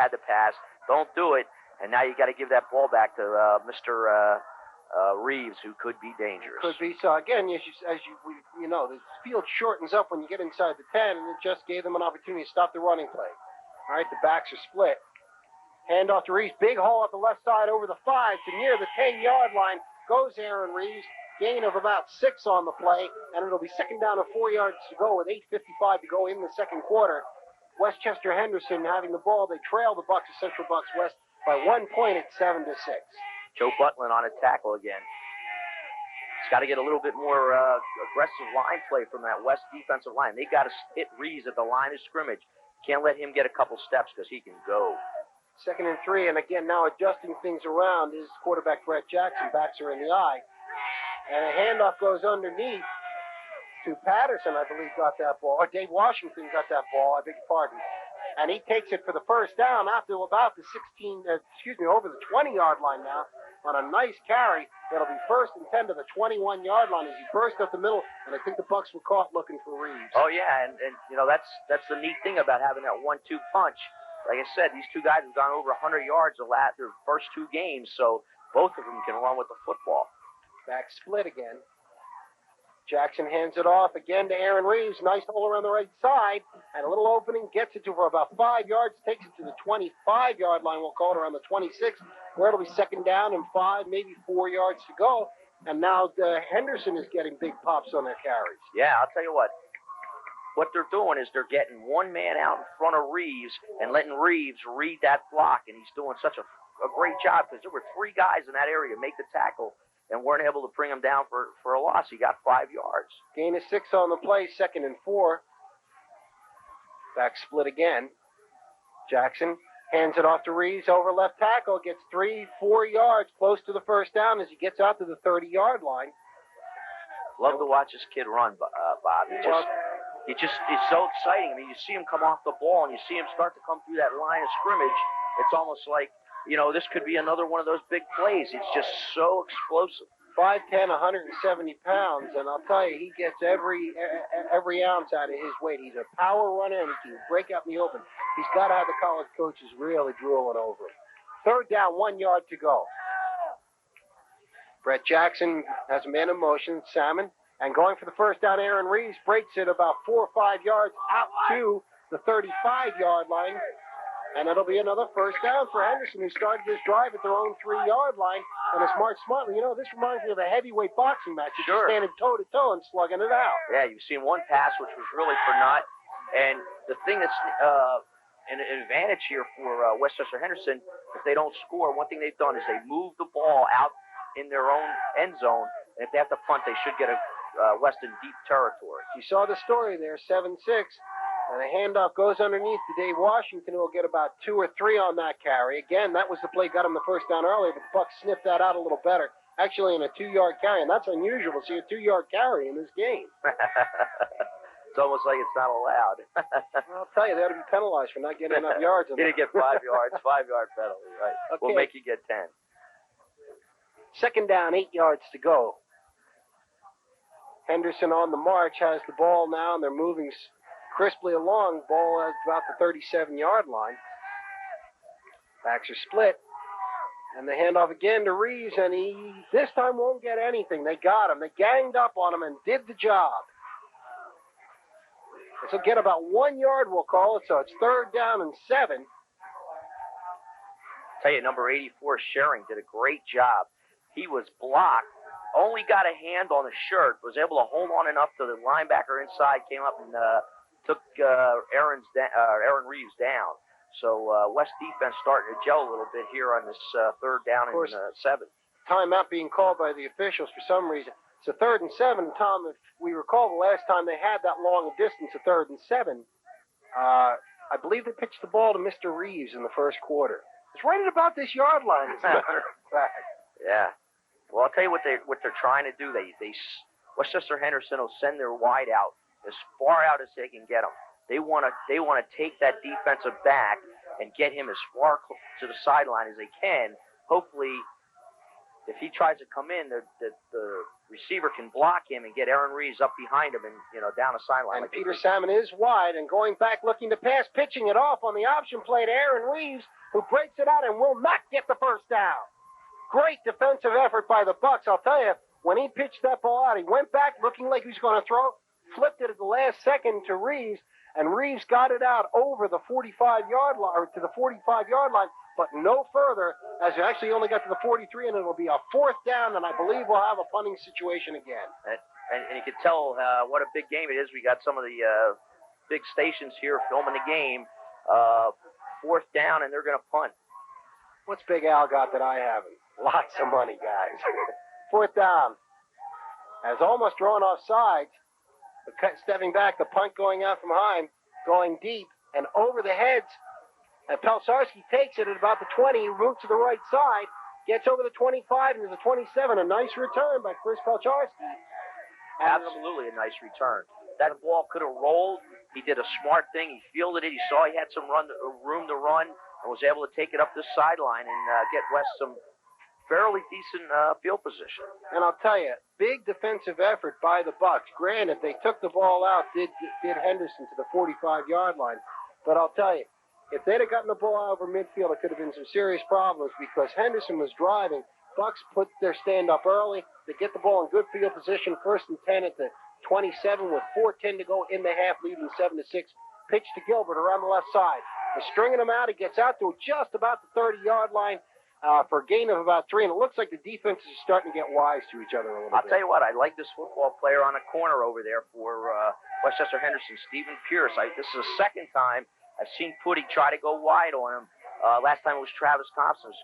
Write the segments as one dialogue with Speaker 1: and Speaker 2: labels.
Speaker 1: had the pass. Don't do it. And now you got to give that ball back to Mr. Reeves, who could be dangerous.
Speaker 2: Could be. So again, you know, the field shortens up when you get inside the 10, and it just gave them an opportunity to stop the running play. All right, the backs are split. Handoff to Reeves. Big hole at the left side over the 5 to near the 10-yard line. Goes Aaron Reeves. Gain of about 6 on the play, and it'll be second down and 4 yards to go with 8:55 to go in the second quarter. Westchester Henderson having the ball. They trail the Bucks of Central Bucks West by 1 point at 7-6.
Speaker 1: Joe Butlin on a tackle again. He's got to get a little bit more aggressive line play from that West defensive line. They got to hit Reeves at the line of scrimmage. Can't let him get a couple steps because he can go.
Speaker 2: Second and 3, and again now adjusting things around is quarterback Brett Jackson. Backs are in the eye. And a handoff goes underneath to Patterson, I believe, got that ball. Or Dave Washington got that ball, I beg your pardon. And he takes it for the first down after about the over the 20-yard line now on a nice carry. That'll be first and 10 to the 21-yard line as he burst up the middle, and I think the Bucks were caught looking for Reeves.
Speaker 1: Oh, yeah, and you know, that's the neat thing about having that 1-2 punch. Like I said, these two guys have gone over 100 yards their first 2 games, so both of them can run with the football.
Speaker 2: Back split again. Jackson hands it off again to Aaron Reeves. Nice hole around the right side. And a little opening. Gets it to for about 5 yards. Takes it to the 25-yard line. We'll call it around the 26. Where it'll be second down and 5, maybe 4 yards to go. And now Henderson is getting big pops on their carries.
Speaker 1: Yeah, I'll tell you what. What they're doing is they're getting one man out in front of Reeves and letting Reeves read that block. And he's doing such a great job because there were 3 guys in that area to make the tackle and weren't able to bring him down for a loss. He got 5 yards.
Speaker 2: Gain of 6 on the play, second and 4. Back split again. Jackson hands it off to Reeves over left tackle. Gets 3-4 yards close to the first down as he gets out to the 30-yard line.
Speaker 1: Love to watch this kid run, Bob. It's so exciting. I mean, you see him come off the ball and you see him start to come through that line of scrimmage. It's almost like, you know, this could be another one of those big plays. It's just so explosive.
Speaker 2: 5'10", 170 pounds, and I'll tell you, he gets every ounce out of his weight. He's a power runner, and he can break out in the open. He's got to have the college coaches really drooling over him. Third down, 1 yard to go. Brett Jackson has a man in motion, Salmon, and going for the first down, Aaron Reeves breaks it about 4 or 5 yards out to the 35-yard line. And it'll be another first down for Henderson, who started this drive at their own 3-yard line. And it's marched smartly. You know, this reminds me of a heavyweight boxing match. You're just standing toe-to-toe and slugging it out.
Speaker 1: Yeah, you've seen one pass, which was really for naught. And the thing that's an advantage here for Westchester Henderson, if they don't score, one thing they've done is they move the ball out in their own end zone. And if they have to punt, they should get a West in deep territory.
Speaker 2: You saw the story there, 7-6. And the handoff goes underneath to Dave Washington, who will get about 2 or 3 on that carry. Again, that was the play got him the first down earlier, but the Bucks sniffed that out a little better. Actually, in a 2-yard carry, and that's unusual to see a 2-yard carry in this game.
Speaker 1: It's almost like it's not allowed.
Speaker 2: I'll tell you, they ought to be penalized for not getting enough yards.
Speaker 1: You didn't get 5 yards, 5-yard penalty, right? Okay. We'll make you get 10.
Speaker 2: Second down, 8 yards to go. Henderson on the march has the ball now, and they're moving crisply along. Ball at about the 37-yard line. Backs are split. And the handoff again to Reeves, and he this time won't get anything. They got him. They ganged up on him and did the job. This will get about 1 yard, we'll call it, so it's third down and 7.
Speaker 1: Tell you, number 84, Schering, did a great job. He was blocked, only got a hand on the shirt, was able to hold on enough to the linebacker inside, came up and took Aaron Reeves down. So West defense starting to gel a little bit here on this third down and 7.
Speaker 2: Timeout being called by the officials for some reason. So third and 7, Tom, if we recall the last time they had that long a distance of third and 7, I believe they pitched the ball to Mr. Reeves in the first quarter. It's right at about this yard line, as a matter of fact.
Speaker 1: Yeah. Well, I'll tell you what they're trying to do. Westchester Henderson will send their wide out as far out as they can get them. They want to take that defensive back and get him as far to the sideline as they can. Hopefully, if he tries to come in, the receiver can block him and get Aaron Reeves up behind him and, down the sideline.
Speaker 2: And Peter Salmon is wide and going back looking to pass, pitching it off on the option play to Aaron Reeves, who breaks it out and will not get the first down. Great defensive effort by the Bucks. I'll tell you, when he pitched that ball out, he went back looking like he was going to throw, flipped it at the last second to Reeves, and Reeves got it out over the 45-yard line, or to the 45-yard line, but no further, as he actually only got to the 43, and it'll be a fourth down, and I believe we'll have a punting situation again.
Speaker 1: And you can tell what a big game it is. We got some of the big stations here filming the game. Fourth down, and they're going to punt.
Speaker 2: What's Big Al got that I haven't? Lots of money, guys. Fourth down. As almost drawn off sides, stepping back, the punt going out from behind, going deep, and over the heads. And Pelcharski takes it at about the 20, moves to the right side, gets over the 25 into the 27. A nice return by Chris Pelcharski.
Speaker 1: Absolutely a nice return. That ball could have rolled. He did a smart thing. He fielded it. He saw he had some room to run and was able to take it up the sideline and get West some fairly decent field position.
Speaker 2: And I'll tell you, big defensive effort by the Bucks. Granted, they took the ball out, did Henderson to the 45-yard line. But I'll tell you, if they'd have gotten the ball out over midfield, it could have been some serious problems because Henderson was driving. Bucks put their stand up early. They get the ball in good field position, 1st and 10 at the 27 with 4:10 to go in the half, leading 7-6. Pitch to Gilbert around the left side. They're stringing him out. He gets out to just about the 30-yard line for a gain of about 3, and it looks like the defenses are starting to get wise to each other a little bit.
Speaker 1: I'll tell you what, I like this football player on the corner over there for Westchester Henderson, Stephen Pierce. This is the second time I've seen Putty try to go wide on him. Last time it was Travis Thompson,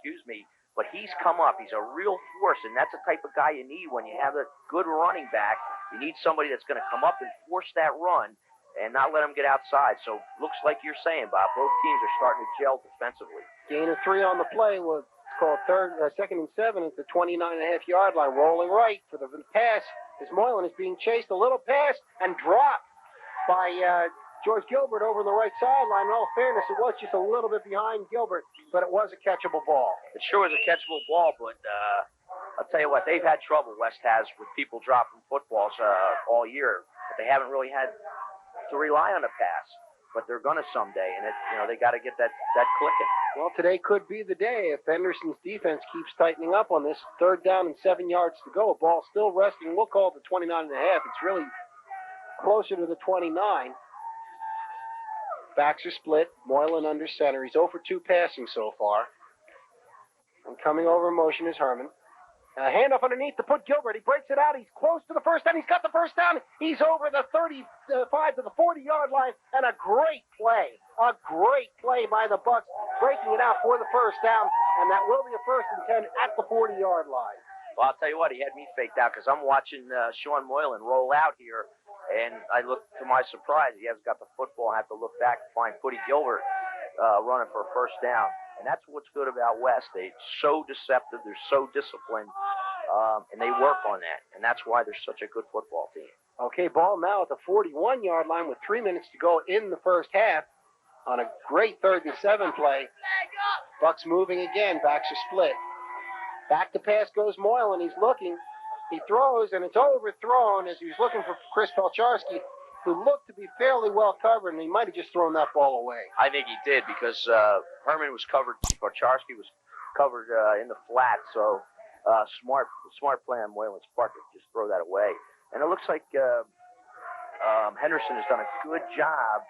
Speaker 1: But he's come up. He's a real force, and that's the type of guy you need when you have a good running back. You need somebody that's going to come up and force that run and not let him get outside. So looks like you're saying, Bob, both teams are starting to gel defensively.
Speaker 2: Gain of 3 on the play was called 2nd and 7 at the 29.5-yard line. Rolling right for the pass as Moylan is being chased. A little pass and dropped by George Gilbert over on the right sideline. In all fairness, it was just a little bit behind Gilbert, but it was a catchable ball.
Speaker 1: It sure was a catchable ball, but I'll tell you what, they've had trouble, West has, with people dropping footballs all year. But they haven't really had to rely on a pass. But they're going to someday, and they got to get that clicking.
Speaker 2: Well, today could be the day if Henderson's defense keeps tightening up on this. 3rd down and 7 yards to go. Ball still resting. We'll call it the 29.5. It's really closer to the 29. Backs are split. Moylan under center. He's 0 for 2 passing so far. And coming over in motion is Herman. Hand off underneath to put Gilbert. He breaks it out. He's close to the first down. He's got the first down. He's over the 35 to the 40-yard line. And a great play. A great play by the Bucks, breaking it out for the first down. And that will be a 1st and 10 at the 40-yard line.
Speaker 1: Well, I'll tell you what, he had me faked out because I'm watching Sean Moylan roll out here. And I look, to my surprise, he hasn't got the football. I have to look back and find Putty Gilbert running for a first down. And that's what's good about West. They're so deceptive. They're so disciplined. And they work on that. And that's why they're such a good football team.
Speaker 2: Okay, ball now at the 41-yard line with 3 minutes to go in the first half on a great 3rd and 7 play. Bucks moving again. Backs are split. Back to pass goes Moylan. He's looking. He throws, and it's overthrown as he was looking for Chris Pelcharski, who looked to be fairly well covered, and he might have just thrown that ball away.
Speaker 1: I think he did because Herman was covered. Pelcharski was covered in the flat, so smart play on Moylan's part to just throw that away. And it looks like Henderson has done a good job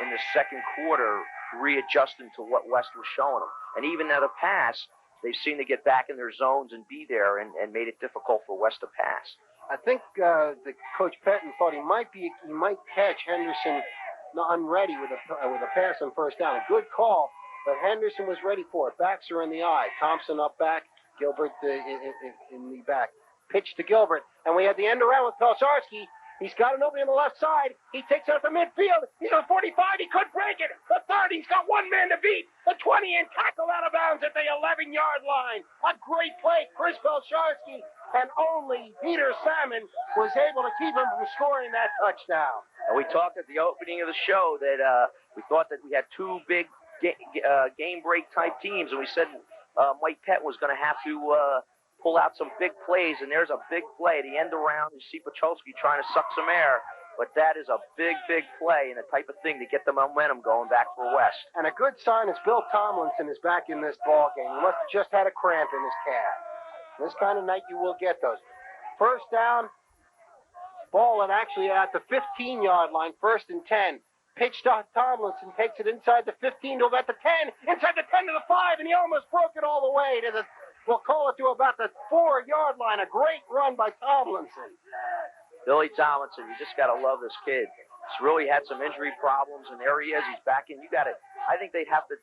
Speaker 1: in the second quarter readjusting to what West was showing them. And even at a pass, they seem to get back in their zones and be there and made it difficult for West to pass.
Speaker 2: I think the Coach Pettin thought he might catch Henderson unready with a pass on first down. A good call, but Henderson was ready for it. Backs are in the eye. Thompson up back, Gilbert in the back. Pitch to Gilbert, and we had the end around with Pelcharski. He's got an opening on the left side. He takes it out the midfield. He's on 45. He could break it. The 30. He's got one man to beat. The 20 and tackle out of bounds at the 11-yard line. A great play. Chris Pelcharski, and only Peter Salmon was able to keep him from scoring that touchdown.
Speaker 1: And we talked at the opening of the show that we thought that we had two big game break type teams, and we said Mike Pett was going to have to pull out some big plays, and there's a big play. The end around, you see Pachowski trying to suck some air, but that is a big, big play and the type of thing to get the momentum going back for West.
Speaker 2: And a good sign is Bill Tomlinson is back in this ball game. He must have just had a cramp in his calf. This kind of night you will get those. First down, ball and actually at the 15-yard line, 1st and 10. Pitch to Tomlinson, takes it inside the 15 to about the 10, inside the 10 to the 5, and he almost broke it all the way to the, we'll call it to about the 4-yard line. A great run by Tomlinson.
Speaker 1: Billy Tomlinson, you just got to love this kid. He's really had some injury problems, and there he is. He's back in. You got to, I think they'd have to,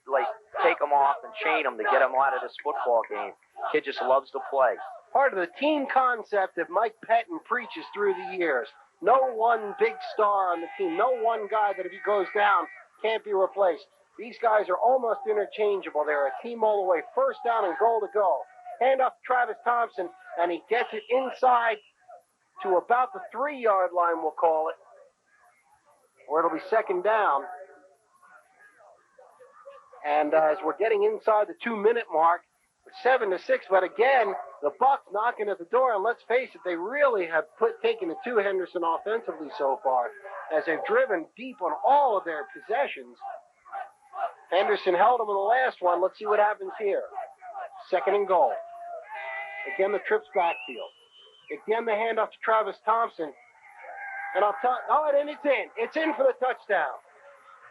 Speaker 1: take him off and chain him to get him out of this football game. Kid just loves to play.
Speaker 2: Part of the team concept that Mike Pettin preaches through the years. No one big star on the team. No one guy that if he goes down can't be replaced. These guys are almost interchangeable. They're a team all the way. First down and goal to go. Hand off to Travis Thompson, and he gets it inside to about the 3-yard line, we'll call it, where it'll be 2nd down. And as we're getting inside the 2-minute mark, 7-6, but again, the Bucks knocking at the door, and let's face it, they really have taken it to Henderson offensively so far, as they've driven deep on all of their possessions. Henderson held them in the last one. Let's see what happens here. 2nd and goal. Again, the trips backfield. Again, the handoff to Travis Thompson. And and it's in. It's in for the touchdown.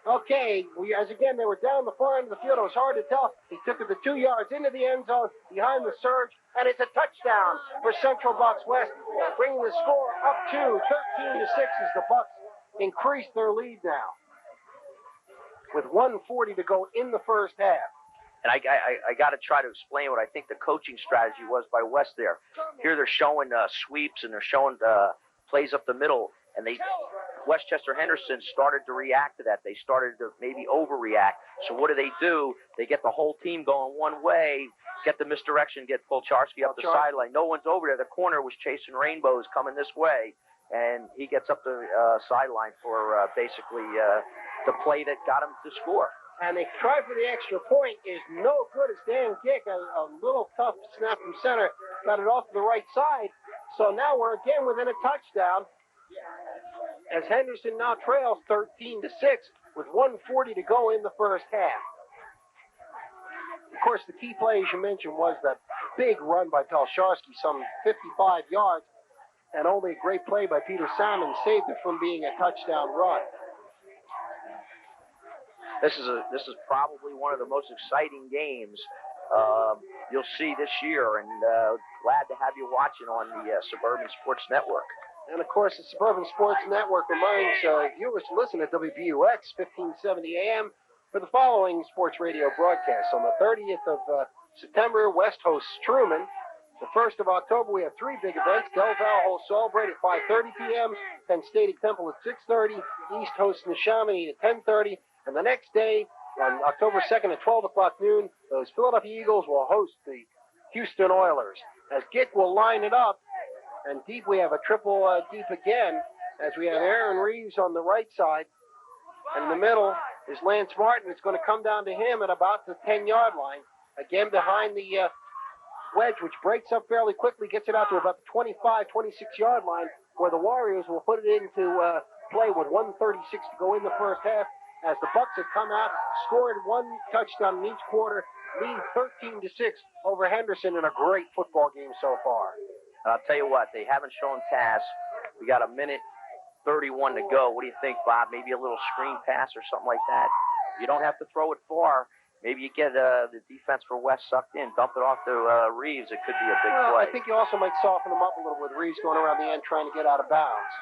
Speaker 2: Okay, they were down the far end of the field. It was hard to tell. He took it the 2 yards into the end zone behind the surge, and it's a touchdown for Central Bucks West, bringing the score up to 13-6 as the Bucks increase their lead now, with 1:40 to go in the first half.
Speaker 1: And I got to try to explain what I think the coaching strategy was by West there. Here they're showing sweeps and they're showing plays up the middle, and Westchester Henderson started to react to that. They started to maybe overreact. So what do? They get the whole team going one way, get the misdirection, get Polcharski up the sideline. No one's over there. The corner was chasing rainbows coming this way, and he gets up the sideline for basically the play that got him to score.
Speaker 2: And they try for the extra point is no good as Dan Gick, a little tough snap from center, got it off to the right side. So now we're again within a touchdown, as Henderson now trails 13-6 with 1:40 to go in the first half. Of course, the key play, as you mentioned, was that big run by Pelcharski, some 55 yards, and only a great play by Peter Salmon saved it from being a touchdown run.
Speaker 1: This is probably one of the most exciting games you'll see this year, and glad to have you watching on the Suburban Sports Network.
Speaker 2: And, of course, the Suburban Sports Network reminds viewers to listen to WBUX 1570 AM for the following sports radio broadcasts. On the 30th of September, West hosts Truman. The 1st of October, we have 3 big events. Del Valle hosts Albright at 5:30 p.m., Penn State Temple at 6:30, East hosts Neshaminy at 10:30, and the next day, on October 2nd at 12 o'clock noon, those Philadelphia Eagles will host the Houston Oilers. As Gick will line it up, and deep we have a triple deep again, as we have Aaron Reeves on the right side, and in the middle is Lance Martin. It's going to come down to him at about the 10-yard line, again behind the wedge, which breaks up fairly quickly, gets it out to about the 25, 26-yard line, where the Warriors will put it into play with 1:36 to go in the first half, as the Bucks have come out, scored 1 touchdown in each quarter, lead 13-6 over Henderson in a great football game so far.
Speaker 1: I'll tell you what, they haven't shown pass. We got 1:31 to go. What do you think, Bob? Maybe a little screen pass or something like that. You don't have to throw it far. Maybe you get the defense for West sucked in, dump it off to Reeves. It could be a big play.
Speaker 2: I think you also might soften them up a little with Reeves going around the end trying to get out of bounds.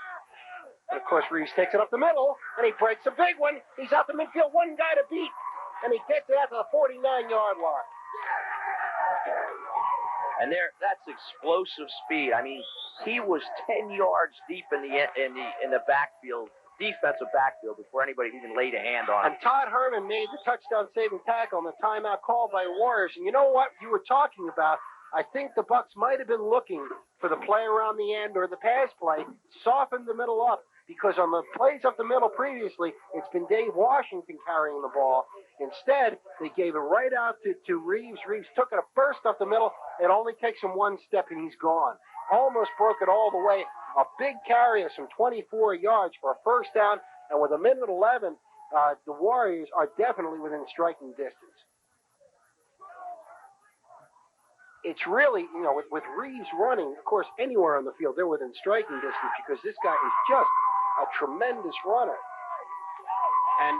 Speaker 2: And, of course, Reeves takes it up the middle, and he breaks a big one. He's out the midfield, one guy to beat, and he gets it out to the 49-yard line.
Speaker 1: And that's explosive speed. I mean, he was 10 yards deep in the backfield, defensive backfield, before anybody even laid a hand on him.
Speaker 2: And Todd Herman made the touchdown-saving tackle on the timeout called by Warriors. And you know what you were talking about? I think the Bucks might have been looking for the play around the end or the pass play, softened the middle up, because on the plays up the middle previously, it's been Dave Washington carrying the ball. Instead, they gave it right out to Reeves. Reeves took it a burst up the middle. It only takes him one step, and he's gone. Almost broke it all the way. A big carry of some 24 yards for a first down, and with a minute 11, the Warriors are definitely within striking distance. It's really, with Reeves running, of course, anywhere on the field, they're within striking distance because this guy is just a tremendous runner. And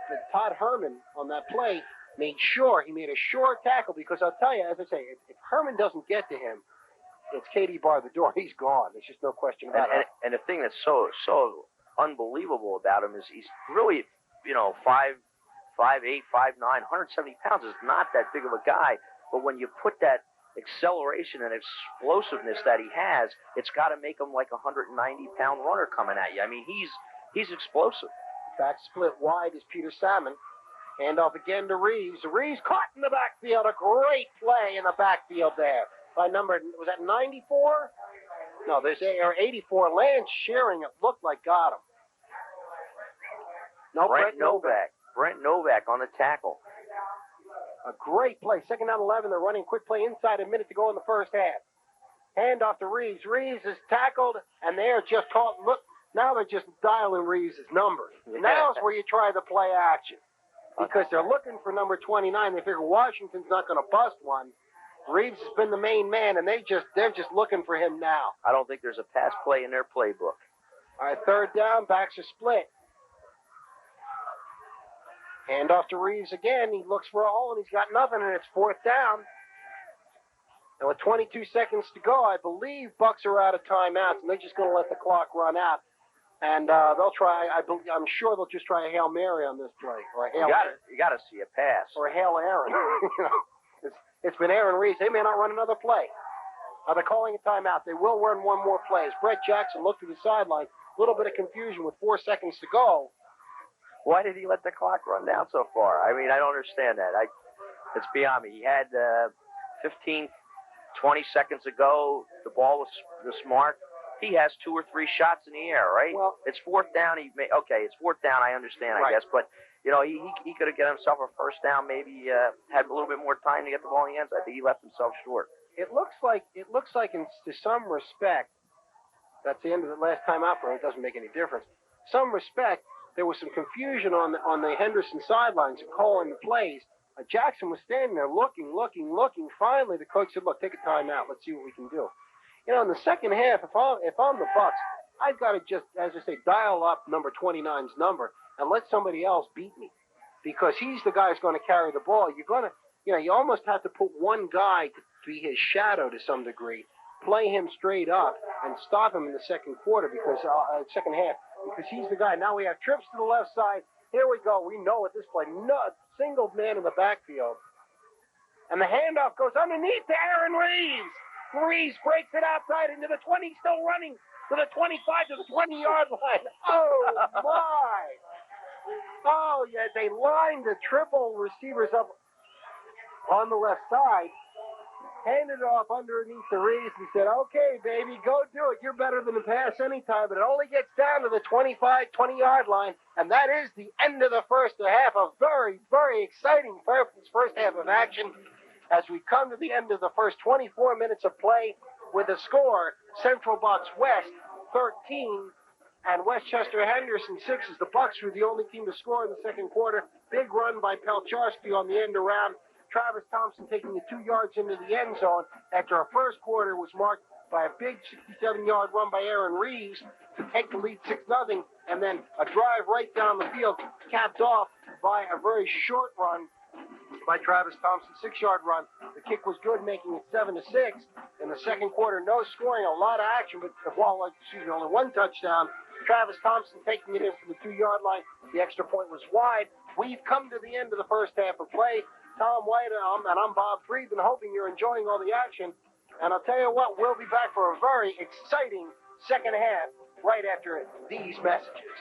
Speaker 2: the Todd Herman on that play made sure he made a sure tackle because I'll tell you, as I say, if Herman doesn't get to him, it's Katie bar the door. He's gone. There's just no question about it.
Speaker 1: And the thing that's so unbelievable about him is he's really, 5'8", 5'9", 170 pounds is not that big of a guy. But when you put that acceleration and explosiveness that he has, it's got to make him like a 190-pound runner coming at you. I mean, he's explosive.
Speaker 2: Back split wide is Peter Salmon. Handoff again to Reeves. Reeves caught in the backfield. A great play in the backfield there. By number, was that 94? No, there's 84. Lance Shearing, it looked like got him. No,
Speaker 1: Brent Novak. Brent Novak on the tackle.
Speaker 2: A great play. Second down 11. They're running quick play inside a minute to go in the first half. Handoff to Reeves. Reeves is tackled, and they're just caught. Look, now they're just dialing Reeves' number. Now's where you try the play action. Because they're looking for number 29. They figure Washington's not going to bust one. Reeves has been the main man, and they're just looking for him now.
Speaker 1: I don't think there's a pass play in their playbook.
Speaker 2: All right, third down, backs are split. Handoff to Reeves again. He looks for a hole, and he's got nothing, and it's fourth down. And with 22 seconds to go, I believe Bucks are out of timeouts, and they're just going to let the clock run out. And they'll try. I'm sure they'll just try a Hail Mary on this play, or a Hail.
Speaker 1: You got to see a pass,
Speaker 2: or a Hail Aaron. It's been Aaron Reeves. They may not run another play. They're calling a timeout. They will run one more play. As Brett Jackson looked to the sideline, a little bit of confusion with 4 seconds to go.
Speaker 1: Why did he let the clock run down so far? I mean, I don't understand that. It's beyond me. He had 15, 20 seconds ago. The ball was marked. He has 2 or 3 shots in the air, right?
Speaker 2: Well,
Speaker 1: it's fourth down. It's fourth down. I understand, I guess, but he could have got himself a first down. Maybe had a little bit more time to get the ball in the end zone. I think he left himself short. It looks like
Speaker 2: to some respect, that's the end of the last time out for him. It doesn't make any difference. Some respect, there was some confusion on the Henderson sidelines and calling the plays. Jackson was standing there looking. Finally, the coach said, "Look, take a timeout. Let's see what we can do." In the second half, if I'm the Bucks, I've got to just, as I say, dial up number 29's number and let somebody else beat me, because he's the guy who's going to carry the ball. You're going to, you almost have to put one guy to be his shadow to some degree, play him straight up, and stop him in the second quarter second half, because he's the guy. Now we have trips to the left side. Here we go. We know at this play, single man in the backfield, and the handoff goes underneath to Aaron Reeves. Reeves breaks it outside into the 20, still running to the 25, to the 20-yard line. Oh, my. Oh, yeah, they lined the triple receivers up on the left side, handed it off underneath the Reeves and said, "Okay, baby, go do it. You're better than the pass anytime." But it only gets down to the 20-yard line, and that is the end of the first half. A very, very exciting first half of action. As we come to the end of the first 24 minutes of play with the score, Central Bucks West 13 and Westchester Henderson 6, as the Bucks were the only team to score in the second quarter. Big run by Pelcharski on the end around. Travis Thompson taking it 2 yards into the end zone after our first quarter was marked by a big 67-yard run by Aaron Reeves to take the lead 6-0, and then a drive right down the field capped off by a very short run by Travis Thompson, 6-yard run. The kick was good, making it 7-6. In the second quarter, no scoring, a lot of action, but only one touchdown. Travis Thompson taking it in from the 2-yard line. The extra point was wide. We've come to the end of the first half of play. Tom White and I'm Bob Friedman, hoping you're enjoying all the action. And I'll tell you what, we'll be back for a very exciting second half right after these messages.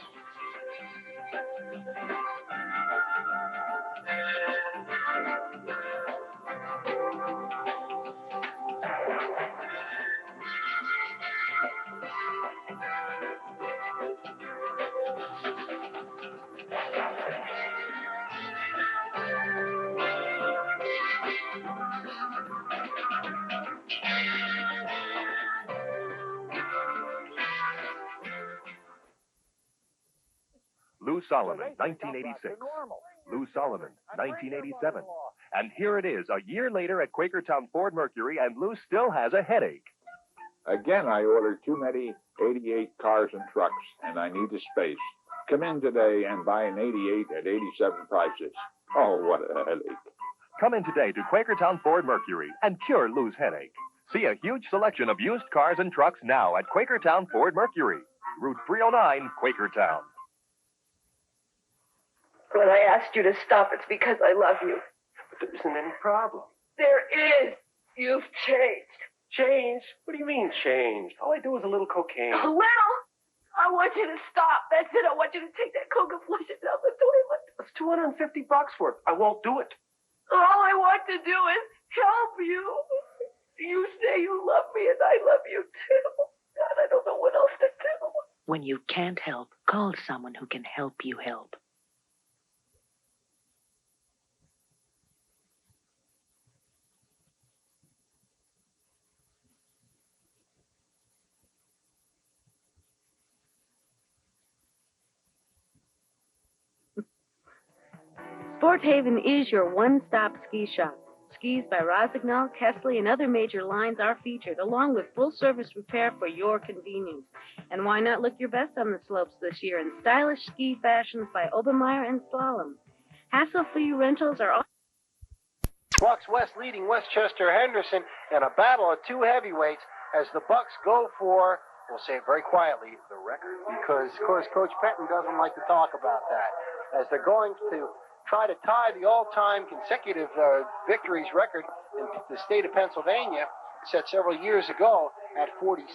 Speaker 3: Lou Solomon, 1986. Lou Solomon, 1987. And here it is, a year later at Quakertown Ford Mercury, and Lou still has a headache.
Speaker 4: Again, I ordered too many 88 cars and trucks, and I need the space. Come in today and buy an 88 at 87 prices. Oh, what a headache.
Speaker 3: Come in today to Quakertown Ford Mercury and cure Lou's headache. See a huge selection of used cars and trucks now at Quakertown Ford Mercury, Route 309, Quakertown.
Speaker 5: When I asked you to stop, it's because I love you.
Speaker 6: But there isn't any problem.
Speaker 5: There is. You've changed.
Speaker 6: Changed? What do you mean changed? All I do is a little cocaine.
Speaker 5: A little? I want you to stop. That's it. I want you to take that coke and flush it down the toilet.
Speaker 6: That's $250 for it. I won't do it.
Speaker 5: All I want to do is help you. You say you love me, and I love you too. God, I don't know what else to do.
Speaker 7: When you can't help, call someone who can help you help.
Speaker 8: Sport Haven is your one-stop ski shop. Skis by Rosignol, Kesley, and other major lines are featured, along with full-service repair for your convenience. And why not look your best on the slopes this year in stylish ski fashions by Obermeyer and Slalom? Hassle-free rentals are all...
Speaker 2: Bucks West leading Westchester Henderson in a battle of two heavyweights as the Bucks go for, we'll say it very quietly, the record. Because, of course, Coach Penton doesn't like to talk about that. As they're going to try to tie the all-time consecutive victories record in the state of Pennsylvania, set several years ago at 46.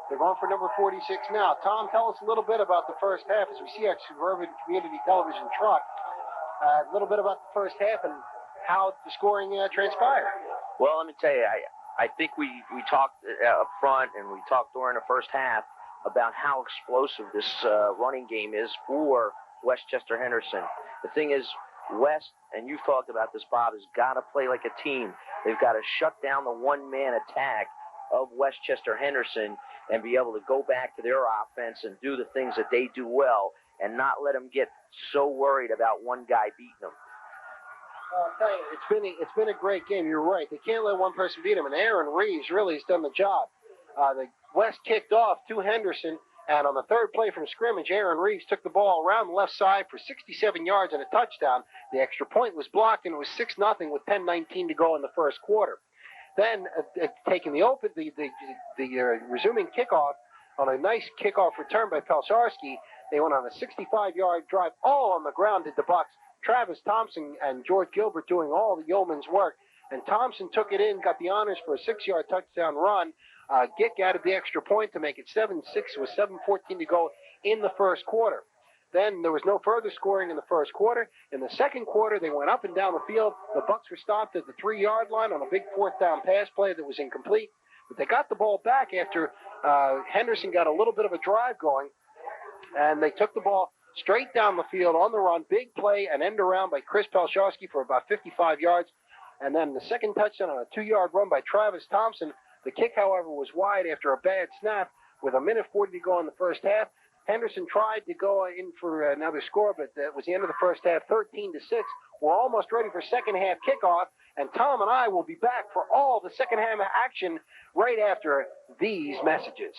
Speaker 2: They're going for number 46 now. Tom, tell us a little bit about the first half as we see our Suburban Community Television truck. A little bit about the first half and how the scoring transpired.
Speaker 1: Well, let me tell you, I think we talked up front and we talked during the first half about how explosive this running game is for Westchester Henderson. The thing is, West, and you've talked about this, Bob, has got to play like a team. They've got to shut down the one-man attack of Westchester Henderson and be able to go back to their offense and do the things that they do well and not let them get so worried about one guy beating them.
Speaker 2: I'll tell you, it's been a great game. You're right. They can't let one person beat them, and Aaron Reeves really has done the job. The West kicked off to Henderson, and on the third play from scrimmage, Aaron Reeves took the ball around the left side for 67 yards and a touchdown. The extra point was blocked, and it was 6-0 with 10:19 to go in the first quarter. Then, taking the resuming kickoff on a nice kickoff return by Pelcharski, they went on a 65-yard drive, all on the ground did the Bucks. Travis Thompson and George Gilbert doing all the yeoman's work. And Thompson took it in, got the honors for a 6-yard touchdown run. Gick added the extra point to make it 7-6 with 7:14 to go in the first quarter. Then there was no further scoring in the first quarter. In the second quarter, they went up and down the field. The Bucks were stopped at the 3-yard line on a big fourth down pass play that was incomplete. But they got the ball back after Henderson got a little bit of a drive going. And they took the ball straight down the field on the run. Big play, an end around by Chris Pelcharski for about 55 yards. And then the second touchdown on a 2-yard run by Travis Thompson. The kick, however, was wide after a bad snap with 1:40 to go in the first half. Henderson tried to go in for another score, but that was the end of the first half, 13-6. We're almost ready for second half kickoff, and Tom and I will be back for all the second half action right after these messages.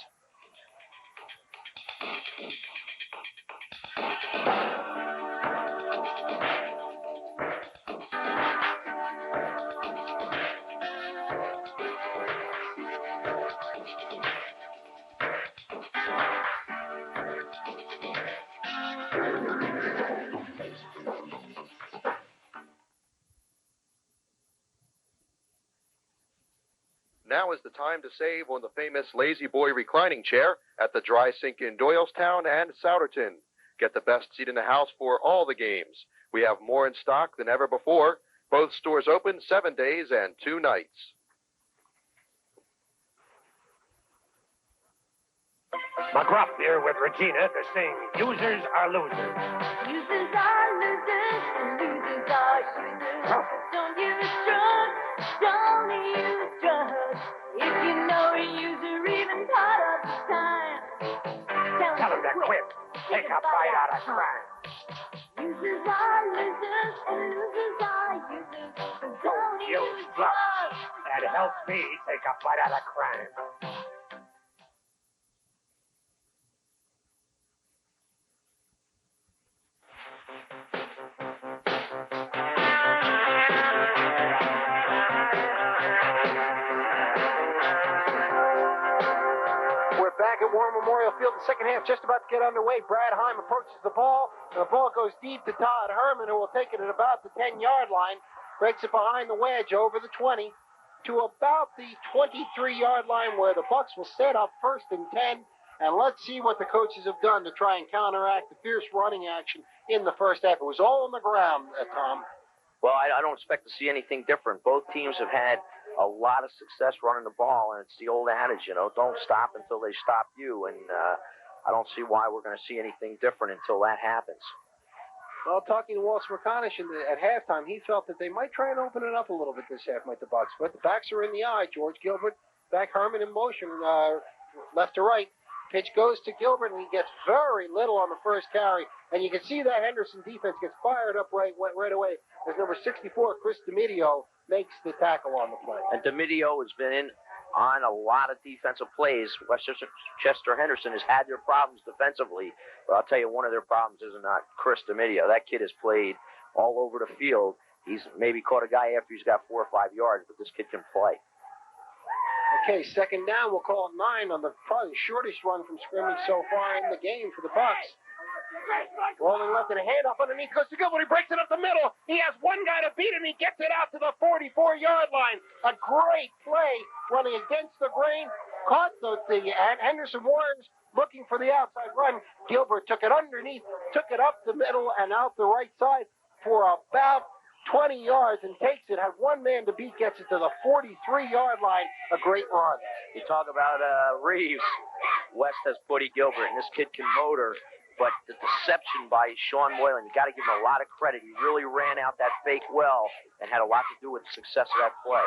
Speaker 9: Now is the time to save on the famous Lazy Boy reclining chair at the Dry Sink in Doylestown and Souderton. Get the best seat in the house for all the games. We have more in stock than ever before. Both stores open 7 days and 2 nights.
Speaker 6: McGruff here with Regina to sing Users Are Losers.
Speaker 5: Users are losers, and losers are users. Don't use drugs, don't use drugs. If you know a user even part of the time,
Speaker 6: Tell him to quit. Take a bite out of crime.
Speaker 5: users are losers, and losers are users. So don't
Speaker 6: You
Speaker 5: use
Speaker 6: sluts.
Speaker 5: drugs.
Speaker 6: That helps me take a bite out of crime.
Speaker 2: We're back at War Memorial Field. The second half just about to get underway. Brad Heim approaches the ball, and the ball goes deep to Todd Herman, who will take it at about the 10-yard line. Breaks it behind the wedge over the 20 to about the 23-yard line, where the Bucks will set up 1st and 10. And let's see what the coaches have done to try and counteract the fierce running action in the first half. It was all on the ground, Tom.
Speaker 1: Well, I don't expect to see anything different. Both teams have had a lot of success running the ball, and it's the old adage, don't stop until they stop you. And I don't see why we're going to see anything different until that happens.
Speaker 2: Well, talking to Walter McConish at halftime, he felt that they might try and open it up a little bit this half, might the Bucks. But the backs are in the eye. George Gilbert, back Herman in motion, left to right. Pitch goes to Gilbert, and he gets very little on the first carry. And you can see that Henderson defense gets fired up right away as number 64, Chris DiMedio, makes the tackle on the play.
Speaker 1: And DiMedio has been on a lot of defensive plays. Westchester Henderson has had their problems defensively, but I'll tell you, one of their problems is not Chris DiMedio. That kid has played all over the field. He's maybe caught a guy after he's got 4 or 5 yards, but this kid can play.
Speaker 2: Okay, second down. We'll call it 9 on the probably shortest run from scrimmage so far in the game for the Bucks. Rolling left and a handoff underneath goes to Gilbert. He breaks it up the middle. He has one guy to beat, and he gets it out to the 44-yard line. A great play running against the grain. Caught the Henderson Warriors looking for the outside run. Gilbert took it underneath, took it up the middle and out the right side for about 20 yards and takes it. Had one man to beat, gets it to the 43-yard line. A great run.
Speaker 1: You talk about Reeves. West has Buddy Gilbert, and this kid can motor. But the deception by Sean Moylan, you got to give him a lot of credit. He really ran out that fake well and had a lot to do with the success of that play.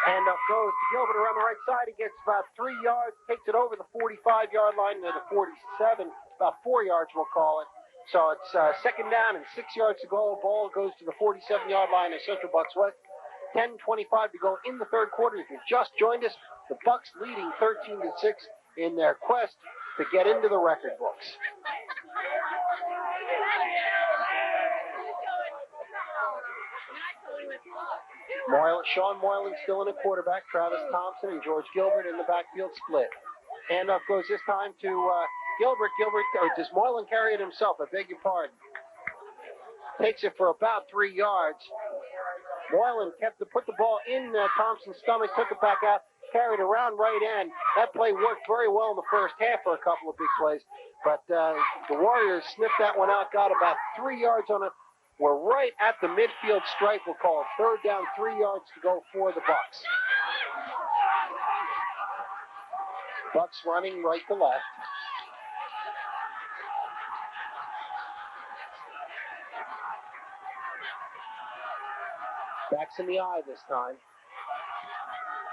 Speaker 2: Handoff goes to Gilbert around the right side. He gets about 3 yards, takes it over the 45-yard line to the 47, about 4 yards we'll call it. So it's second down and 6 yards to go. Ball goes to the 47-yard line of Central Bucks West. 10:25 to go in the third quarter. If you've just joined us, the Bucks leading 13-6 in their quest to get into the record books. Sean Moylan still in a quarterback. Travis Thompson and George Gilbert in the backfield split. Handoff goes this time to Gilbert. Or does Moylan carry it himself? I beg your pardon. Takes it for about 3 yards. Moylan put the ball in Thompson's stomach, took it back out, carried around right end. That play worked very well in the first half for a couple of big plays. But the Warriors sniffed that one out, got about 3 yards on it. We're right at the midfield stripe. We'll call it third down, 3 yards to go for the Bucks. Bucks running right to left. Backs in the eye this time.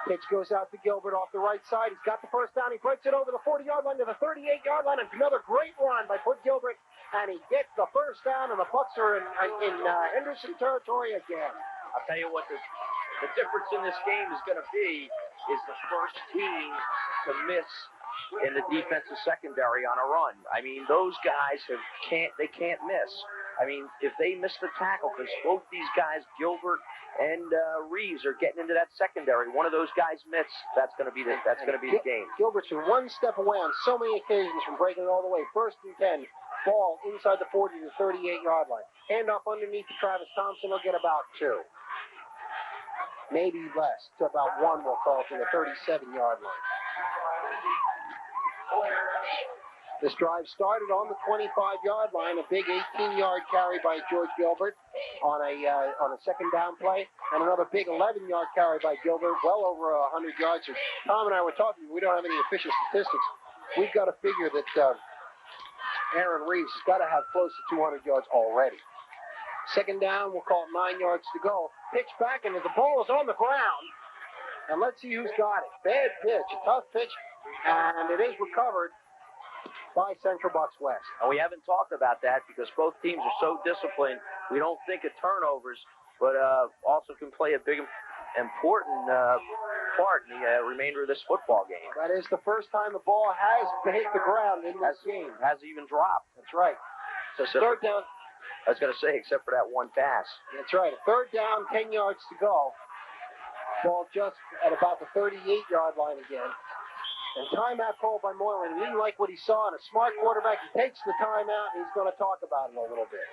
Speaker 2: Pitch goes out to Gilbert off the right side. He's got the first down. He breaks it over the 40-yard line to the 38-yard line. It's another great run by Bud Gilbert, and he gets the first down, and the Bucks are in Henderson territory again.
Speaker 1: I'll tell you what, the difference in this game is going to be is the first team to miss in the defensive secondary on a run. I mean, those guys can't miss. I mean, if they miss the tackle, because both these guys, Gilbert and Reeves, are getting into that secondary. One of those guys miss. That's going to be the game.
Speaker 2: Gilbert's been one step away on so many occasions from breaking it all the way. First and 10, ball inside the 40 to 38-yard line. Handoff underneath to Travis Thompson. He'll get about 2, maybe less, to about 1. We'll call it to the 37-yard line. This drive started on the 25-yard line, a big 18-yard carry by George Gilbert on a second down play, and another big 11-yard carry by Gilbert, well over 100 yards. So Tom and I were talking, we don't have any official statistics. We've got to figure that Aaron Reeves has got to have close to 200 yards already. Second down, we'll call it 9 yards to go. Pitch back, and the ball is on the ground. And let's see who's got it. Bad pitch, a tough pitch, and it is recovered. by Central Bucks West.
Speaker 1: And we haven't talked about that because both teams are so disciplined. We don't think of turnovers, but also can play a big, important part in the remainder of this football game.
Speaker 2: That is the first time the ball has hit the ground in this game.
Speaker 1: Has even dropped.
Speaker 2: That's right. So third down.
Speaker 1: I was going to say, except for that one pass.
Speaker 2: That's right. Third down, 10 yards to go. Ball just at about the 38-yard line again. And timeout called by Moylan. He didn't like what he saw, and a smart quarterback, he takes the timeout, and he's going to talk about it a little bit.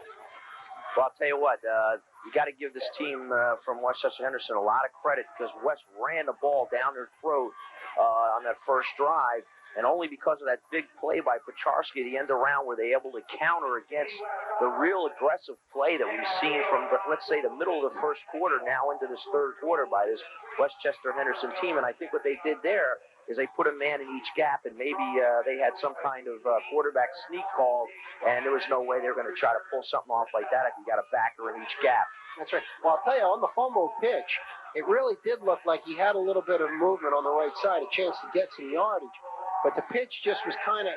Speaker 1: Well, I'll tell you what, you got to give this team from Westchester Henderson a lot of credit because West ran the ball down their throat on that first drive, and only because of that big play by Pacharski at the end around were they able to counter against the real aggressive play that we've seen from, let's say, the middle of the first quarter now into this third quarter by this Westchester Henderson team. And I think what they did there is they put a man in each gap, and maybe they had some kind of quarterback sneak call, and there was no way they were going to try to pull something off like that if you got a backer in each gap.
Speaker 2: That's right. Well, I'll tell you, on the fumble pitch, it really did look like he had a little bit of movement on the right side, a chance to get some yardage. But the pitch just was kind of,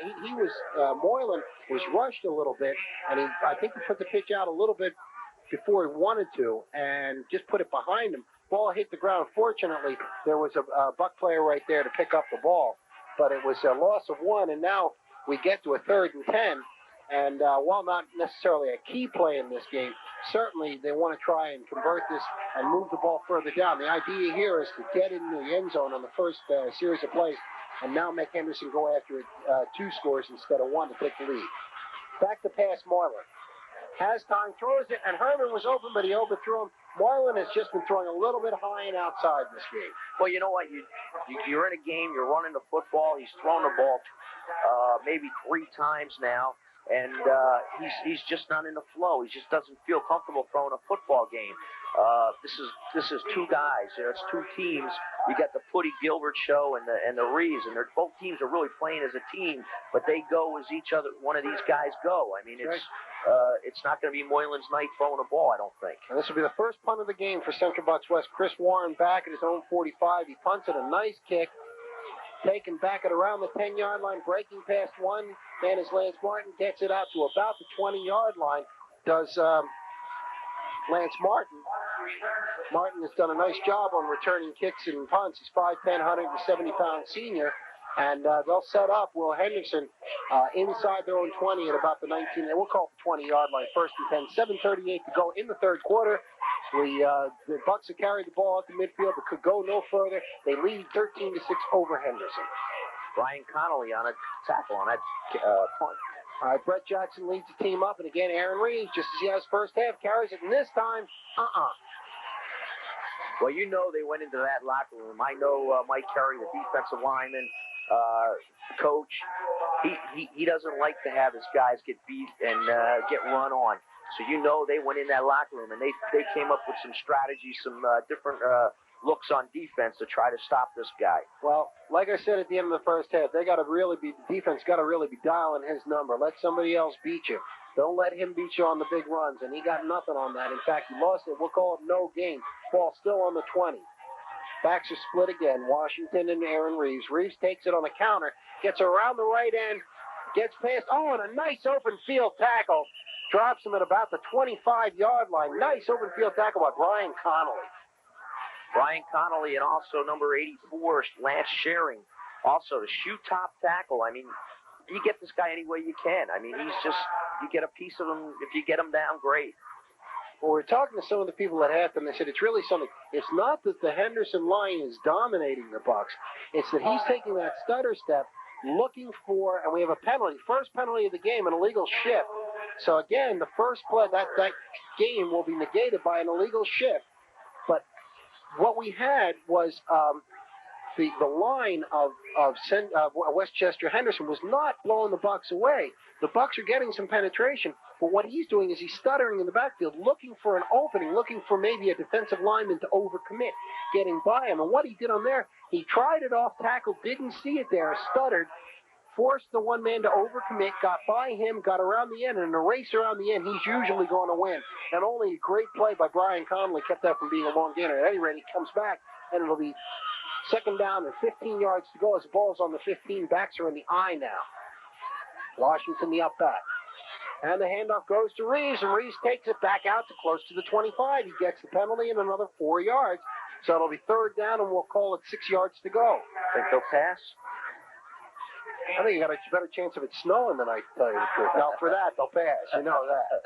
Speaker 2: Moylan was rushed a little bit, and I think he put the pitch out a little bit before he wanted to, and just put it behind him. Ball hit the ground. Fortunately, there was a Buck player right there to pick up the ball, but it was a loss of one, and now we get to a 3rd and 10, and while not necessarily a key play in this game, certainly they want to try and convert this and move the ball further down. The idea here is to get into the end zone on the first series of plays and now make Henderson go after it 2 scores instead of 1 to take the lead. Back to pass Moylan. Has time, throws it, and Herman was open, but he overthrew him. Moylan has just been throwing a little bit high and outside this game.
Speaker 1: Well, you know what? You're in a game. You're running the football. He's thrown the ball maybe 3 times now, and he's just not in the flow. He just doesn't feel comfortable throwing a football game. This is 2 guys. It's 2 teams. You got the Putty Gilbert show and the Reeves, and both teams are really playing as a team, but they go as each other. One of these guys go. I mean, it's not going to be Moylan's night throwing a ball, I don't think.
Speaker 2: And this will be the first punt of the game for Central Bucks West. Chris Warren back at his own 45. He punts it, a nice kick. Taken back at around the 10-yard line, breaking past one man is Lance Martin, gets it out to about the 20-yard line. Does Lance Martin. Martin has done a nice job on returning kicks and punts. He's 5'10", 170-pound senior. And they'll set up Will Henderson inside their own 20 at about the 19, we'll call it the 20-yard line, 1st and 10. 7:38 to go in the third quarter. The Bucks have carried the ball at the midfield, but could go no further. They lead 13-6 over Henderson.
Speaker 1: Brian Connolly on a tackle on that punt.
Speaker 2: All right, Brett Jackson leads the team up, and again, Aaron Reeves, just as he has first half, carries it, and this time,
Speaker 1: Well, you know they went into that locker room. I know Mike Carey, the defensive lineman, coach, he doesn't like to have his guys get beat and get run on. So you know they went in that locker room, and they came up with some strategies, some different looks on defense to try to stop this guy.
Speaker 2: Well, like I said at the end of the first half, defense got to really be dialing his number. Let somebody else beat you. Don't let him beat you on the big runs, and he got nothing on that. In fact, he lost it. We'll call it no gain. Ball still on the 20. Backs are split again. Washington and Aaron Reeves. Reeves takes it on a counter, gets around the right end, gets past, and a nice open field tackle. Drops him at about the 25-yard line. Nice open field tackle by Brian Connolly.
Speaker 1: Brian Connolly and also number 84, Lance Schering. Also, the shoe top tackle. I mean, you get this guy any way you can. I mean, he's just, you get a piece of him. If you get him down, great.
Speaker 2: Well, we're talking to some of the people at halftime. They said it's really something. It's not that the Henderson line is dominating the Bucks. It's that he's taking that stutter step, looking for, and we have a penalty. First penalty of the game, an illegal shift. So again, the first play, that game will be negated by an illegal shift. But what we had was the line of Westchester Henderson was not blowing the Bucks away. The Bucks are getting some penetration, but what he's doing is he's stuttering in the backfield, looking for an opening, looking for maybe a defensive lineman to overcommit, getting by him. And what he did on there, he tried it off tackle, didn't see it there, stuttered, forced the one man to overcommit, got by him, got around the end, and in a race around the end, he's usually going to win. And only a great play by Brian Connolly kept that from being a long gainer. At any rate, he comes back, and it'll be second down and 15 yards to go as the ball's on the 15. Backs are in the eye now. Washington the up back. And the handoff goes to Reeves, and Reeves takes it back out to close to the 25. He gets the penalty and another 4 yards. So it'll be third down, and we'll call it 6 yards to go.
Speaker 1: Think they'll pass?
Speaker 2: I think you got a better chance of it snowing tonight, to tell you the truth. Now, for that, they'll pass. You know that.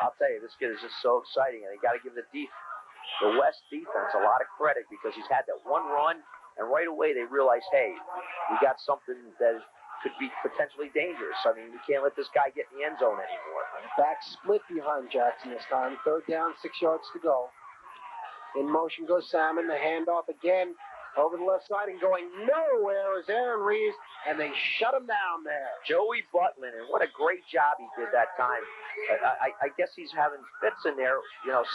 Speaker 1: I'll tell you, this kid is just so exciting, and you got to give the West defense a lot of credit because he's had that one run, and right away they realized, hey, we got something that could be potentially dangerous. I mean, we can't let this guy get in the end zone anymore.
Speaker 2: Back split behind Jackson this time. Third down, 6 yards to go. In motion goes Salmon. The handoff again over the left side and going nowhere is Aaron Reeves, and they shut him down there.
Speaker 1: Joey Butlin, and what a great job he did that time. I guess he's having fits in there,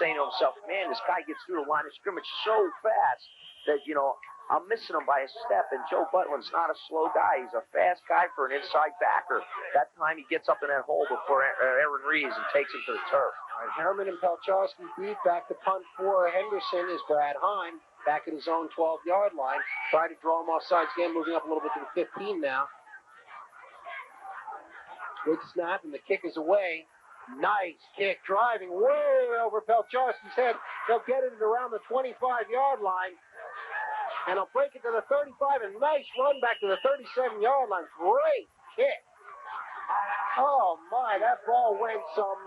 Speaker 1: saying to himself, man, this guy gets through the line of scrimmage so fast that, I'm missing him by a step, and Joe Butlin's not a slow guy. He's a fast guy for an inside backer. That time he gets up in that hole before Aaron Reeves and takes him to the turf.
Speaker 2: All right, Herman and Pelchowski beat. Back to punt for Henderson is Brad Heim, back at his own 12-yard line. Try to draw him off sides again, moving up a little bit to the 15 now. Good snap, and the kick is away. Nice kick, driving way over Pelchowski's head. They'll get it around the 25-yard line. And I'll break it to the 35, and nice run back to the 37-yard line. Great kick. Oh, my, that ball went some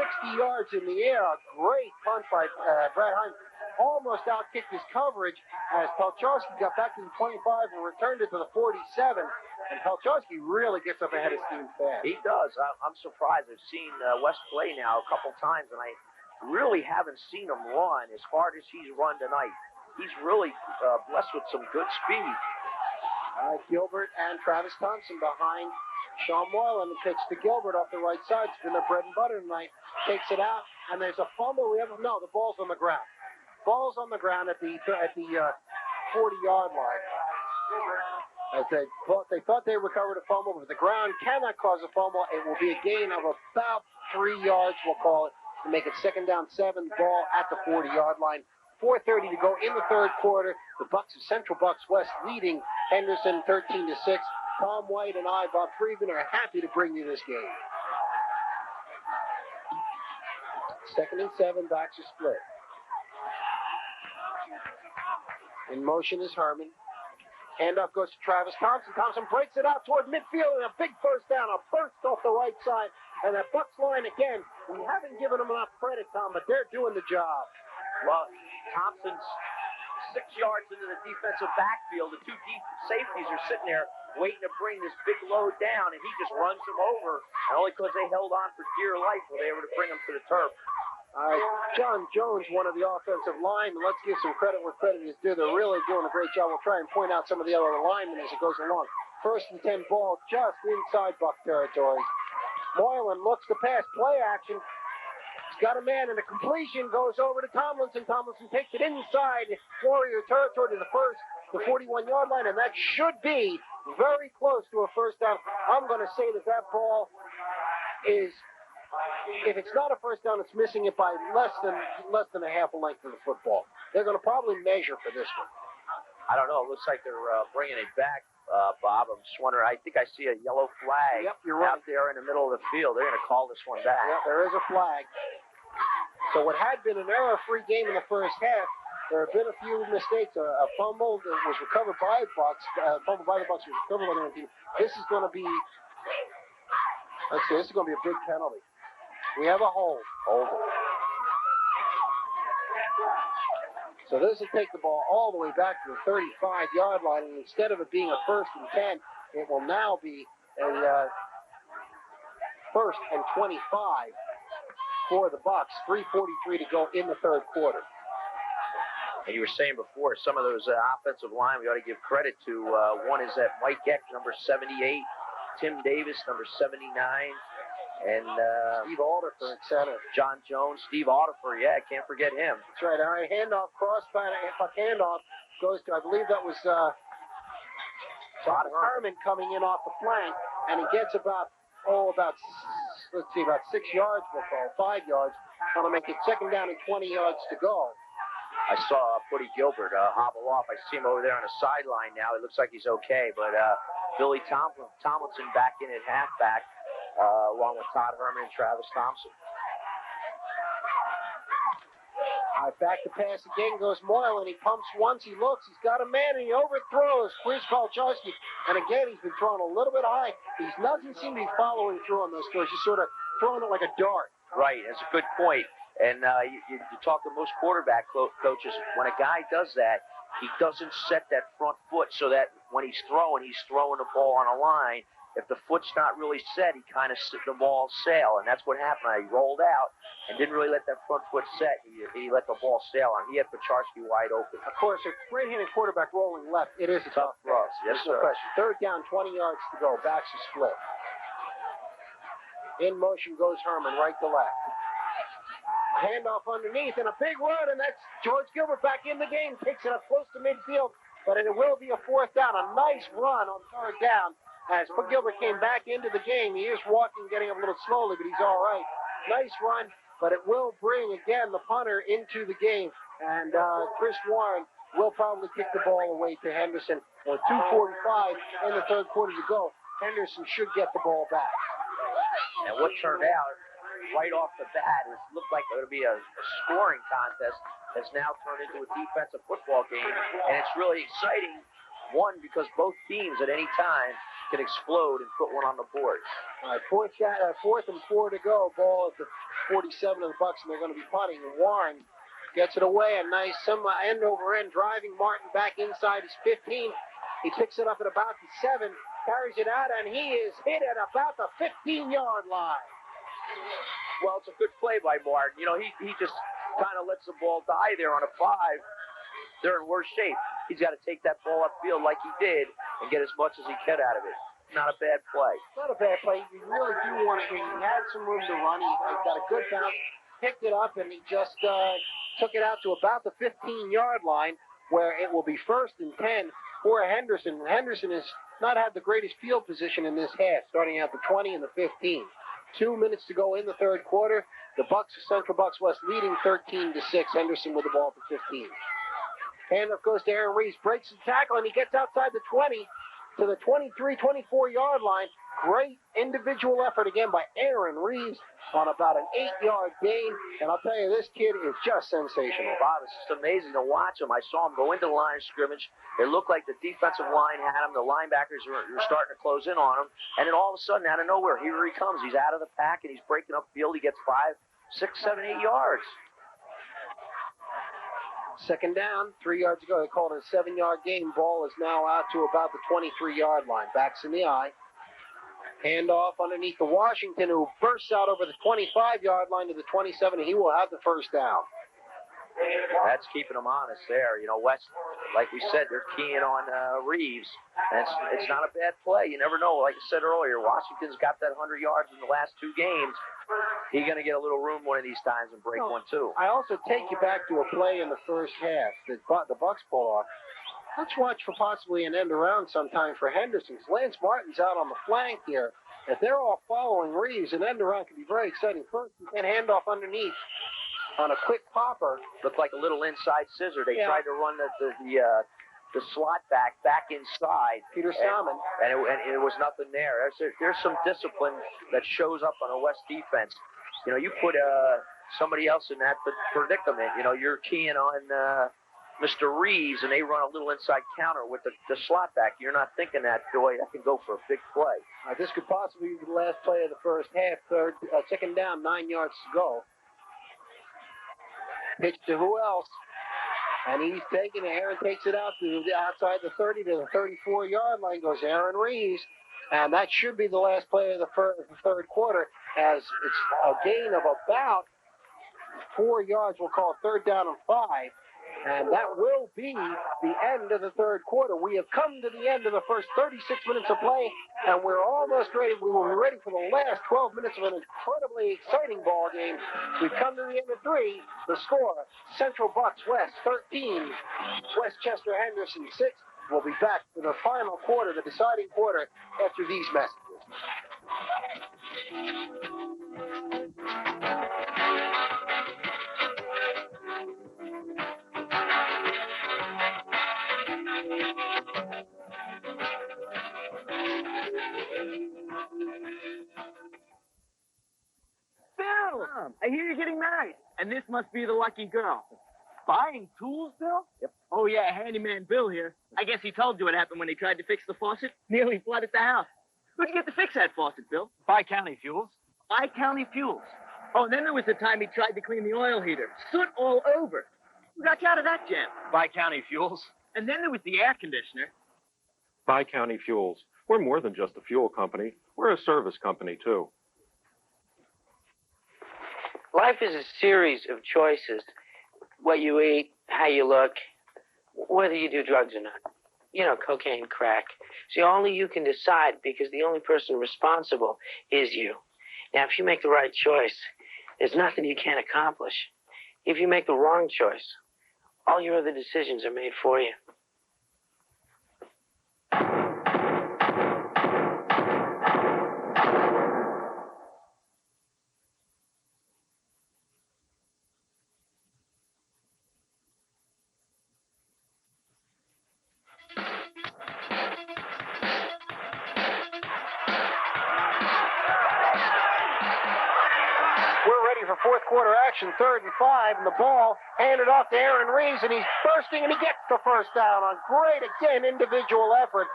Speaker 2: 60 yards in the air. A great punt by Brad Heim. Almost outkicked his coverage as Pelchowski got back to the 25 and returned it to the 47. And Pelchowski really gets up ahead of steam fast.
Speaker 1: He does. I'm surprised. I've seen West play now a couple times, and I really haven't seen him run as hard as he's run tonight. He's really blessed with some good speed.
Speaker 2: Gilbert and Travis Thompson behind Sean Moylan. The pitch to Gilbert off the right side. It's been their bread and butter tonight. Takes it out, and there's a fumble. No, the ball's on the ground. Ball's on the ground at the 40-yard line. As they thought they recovered a fumble, but the ground cannot cause a fumble. It will be a gain of about 3 yards, we'll call it, to make it second down 7, ball at the 40-yard line. 4:30 to go in the third quarter. The Bucks of Central Bucks West leading Henderson 13-6. Tom White and I, Bob Friedman, are happy to bring you this game. Second and 7, backs are split. In motion is Herman. Handoff goes to Travis Thompson. Thompson breaks it out toward midfield and a big first down. A burst off the right side. And that Bucks line again, we haven't given them enough credit, Tom, but they're doing the job.
Speaker 1: Well, Thompson's 6 yards into the defensive backfield. The two deep safeties are sitting there waiting to bring this big load down, and he just runs them over. And only because they held on for dear life were they able to bring them to the turf.
Speaker 2: All right, John Jones, one of the offensive linemen. Let's give some credit where credit is due. They're really doing a great job. We'll try and point out some of the other linemen as it goes along. First and 10 ball just inside Buck territory. Moylan looks to pass, play action. He's got a man, and the completion goes over to Tomlinson. Tomlinson takes it inside Warrior territory to the 41-yard line, and that should be very close to a first down. I'm going to say that ball is, if it's not a first down, it's missing it by less than a half a length of the football. They're going to probably measure for this one.
Speaker 1: I don't know. It looks like they're bringing it back, Bob. I'm just wondering. I think I see a yellow flag out there in the middle of the field. They're going to call this one back.
Speaker 2: Yep, there is a flag. So what had been an error-free game in the first half, there have been a few mistakes. A fumble that was recovered by Bucks. Fumble by the Bucks was recovered by the other team. This is going to be, this is going to be a big penalty. We have a hold. Hold it. So this will take the ball all the way back to the 35-yard line, and instead of it being a first and 10, it will now be a first and 25 for the Bucks. 3:43 to go in the third quarter.
Speaker 1: And you were saying before, some of those offensive line we ought to give credit to. One is that Mike Eck, number 78, Tim Davis, number 79, and
Speaker 2: Steve Alderfer at center.
Speaker 1: John Jones, Steve Alderfer, yeah, can't forget him.
Speaker 2: That's right. All right, handoff, handoff goes to, I believe that was Herman coming in off the flank, and he gets about 6 yards, we'll call 5 yards. Going to make it second down and 20 yards to go.
Speaker 1: I saw Woody Gilbert hobble off. I see him over there on the sideline now. It looks like he's okay, but Billy Tomlinson back in at halfback, along with Todd Herman and Travis Thompson.
Speaker 2: All right, back to pass again goes Moylan. He pumps once, he looks, he's got a man, and he overthrows Chris Kolchowski. And again, he's been thrown a little bit high. He doesn't seem to be following through on those throws. He's sort of throwing it like a dart.
Speaker 1: Right, that's a good point. And you talk to most quarterback coaches, when a guy does that, he doesn't set that front foot so that when he's throwing the ball on a line. If the foot's not really set, he kind of the ball sail, and that's what happened. He rolled out and didn't really let that front foot set. He let the ball sail on. He had Pacharski wide open.
Speaker 2: Of course, a right-handed quarterback rolling left, it is a tough
Speaker 1: throw. Yes,
Speaker 2: sir. No question. Third down, 20 yards to go. Backs are split. In motion goes Herman, right to left. A handoff underneath and a big run, and that's George Gilbert back in the game. Takes it up close to midfield, but it will be a fourth down. A nice run on third down. As Gilbert came back into the game, he is walking, getting up a little slowly, but he's all right. Nice run, but it will bring, again, the punter into the game. And Chris Warren will probably kick the ball away to Henderson. With 2:45 in the third quarter to go, Henderson should get the ball back.
Speaker 1: And what turned out, right off the bat, it looked like it would be a scoring contest that's now turned into a defensive football game. And it's really exciting, one, because both teams at any time can explode and put one on the board.
Speaker 2: All right, fourth and 4 to go. Ball at the 47 of the Bucks, and they're going to be punting. And Warren gets it away. A nice end over end, driving Martin back inside his 15. He picks it up at about the 7, carries it out, and he is hit at about the 15-yard line.
Speaker 1: Well, it's a good play by Martin. You know, he just kind of lets the ball die there on a 5. They're in worse shape. He's got to take that ball upfield like he did and get as much as he can out of it. Not a bad play.
Speaker 2: Not a bad play. You really do want to. He had some room to run. He got a good bounce, picked it up, and he just took it out to about the 15-yard line, where it will be 1st and 10 for Henderson. Henderson has not had the greatest field position in this half, starting at the 20 and the 15. 2 minutes to go in the third quarter. The Bucks, Central Bucks West, leading 13-6. Henderson with the ball for 15. Handoff goes to Aaron Reeves, breaks the tackle, and he gets outside the 20 to the 23, 24-yard line. Great individual effort again by Aaron Reeves on about an 8-yard gain. And I'll tell you, this kid is just sensational.
Speaker 1: Bob, it's just amazing to watch him. I saw him go into the line of scrimmage. It looked like the defensive line had him. The linebackers were starting to close in on him. And then all of a sudden, out of nowhere, here he comes. He's out of the pack, and he's breaking up field. He gets 5, 6, 7, 8 yards.
Speaker 2: Second down, 3 yards to go. They called it a 7-yard gain. Ball is now out to about the 23-yard line. Backs in the eye. Handoff underneath to Washington, who bursts out over the 25-yard line to the 27, and he will have the first down.
Speaker 1: That's keeping them honest there. You know, West, like we said, they're keying on Reeves. And it's not a bad play. You never know. Like I said earlier, Washington's got that 100 yards in the last 2 games. He's going to get a little room one of these times and break one, too.
Speaker 2: I also take you back to a play in the first half that the Bucks pull off. Let's watch for possibly an end around sometime for Henderson. Lance Martin's out on the flank here. If they're all following Reeves, an end around could be very exciting. First, you can hand off underneath on a quick popper.
Speaker 1: Looked like a little inside scissor. They tried to run the slot back inside.
Speaker 2: Peter Salmon.
Speaker 1: And it was nothing there. There's some discipline that shows up on a West defense. You know, you put somebody else in that predicament. You know, you're keying on Mr. Reeves, and they run a little inside counter with the slot back. You're not thinking that, boy, that can go for a big play.
Speaker 2: This could possibly be the last play of the first half. Second down, 9 yards to go. Pitch to who else? And he's taking it. Aaron takes it out to the outside the 30 to the 34-yard line. Goes Aaron Reeves. And that should be the last play of the third quarter, as it's a gain of about 4 yards. We'll call it third down and 5. And that will be the end of the third quarter. We have come to the end of the first 36 minutes of play, and we're almost ready. We will be ready for the last 12 minutes of an incredibly exciting ball game. We've come to the end of 3. The score, Central Bucks West 13, Westchester Henderson 6. We'll be back for the final quarter, the deciding quarter, after these messages.
Speaker 10: Tom, I hear you're getting married, and this must be the lucky girl. Buying tools, Bill?
Speaker 1: Yep.
Speaker 10: Oh, yeah, handyman Bill here. I guess he told you what happened when he tried to fix the faucet. Nearly flooded the house. Who'd you get to fix that faucet, Bill?
Speaker 6: Bi-County Fuels.
Speaker 10: Bi-County Fuels. Oh, and then there was the time he tried to clean the oil heater. Soot all over. Who got you out of that jam?
Speaker 6: Bi-County Fuels.
Speaker 10: And then there was the air conditioner.
Speaker 11: Bi-County Fuels. We're more than just a fuel company. We're a service company, too.
Speaker 12: Life is a series of choices. What you eat, how you look, whether you do drugs or not. You know, cocaine, crack. See, only you can decide because the only person responsible is you. Now, if you make the right choice, there's nothing you can't accomplish. If you make the wrong choice, all your other decisions are made for you.
Speaker 2: We're ready for fourth quarter action, 3rd and 5, and the ball handed off to Aaron Reeves, and he's bursting, and he gets the first down on great, again, individual effort.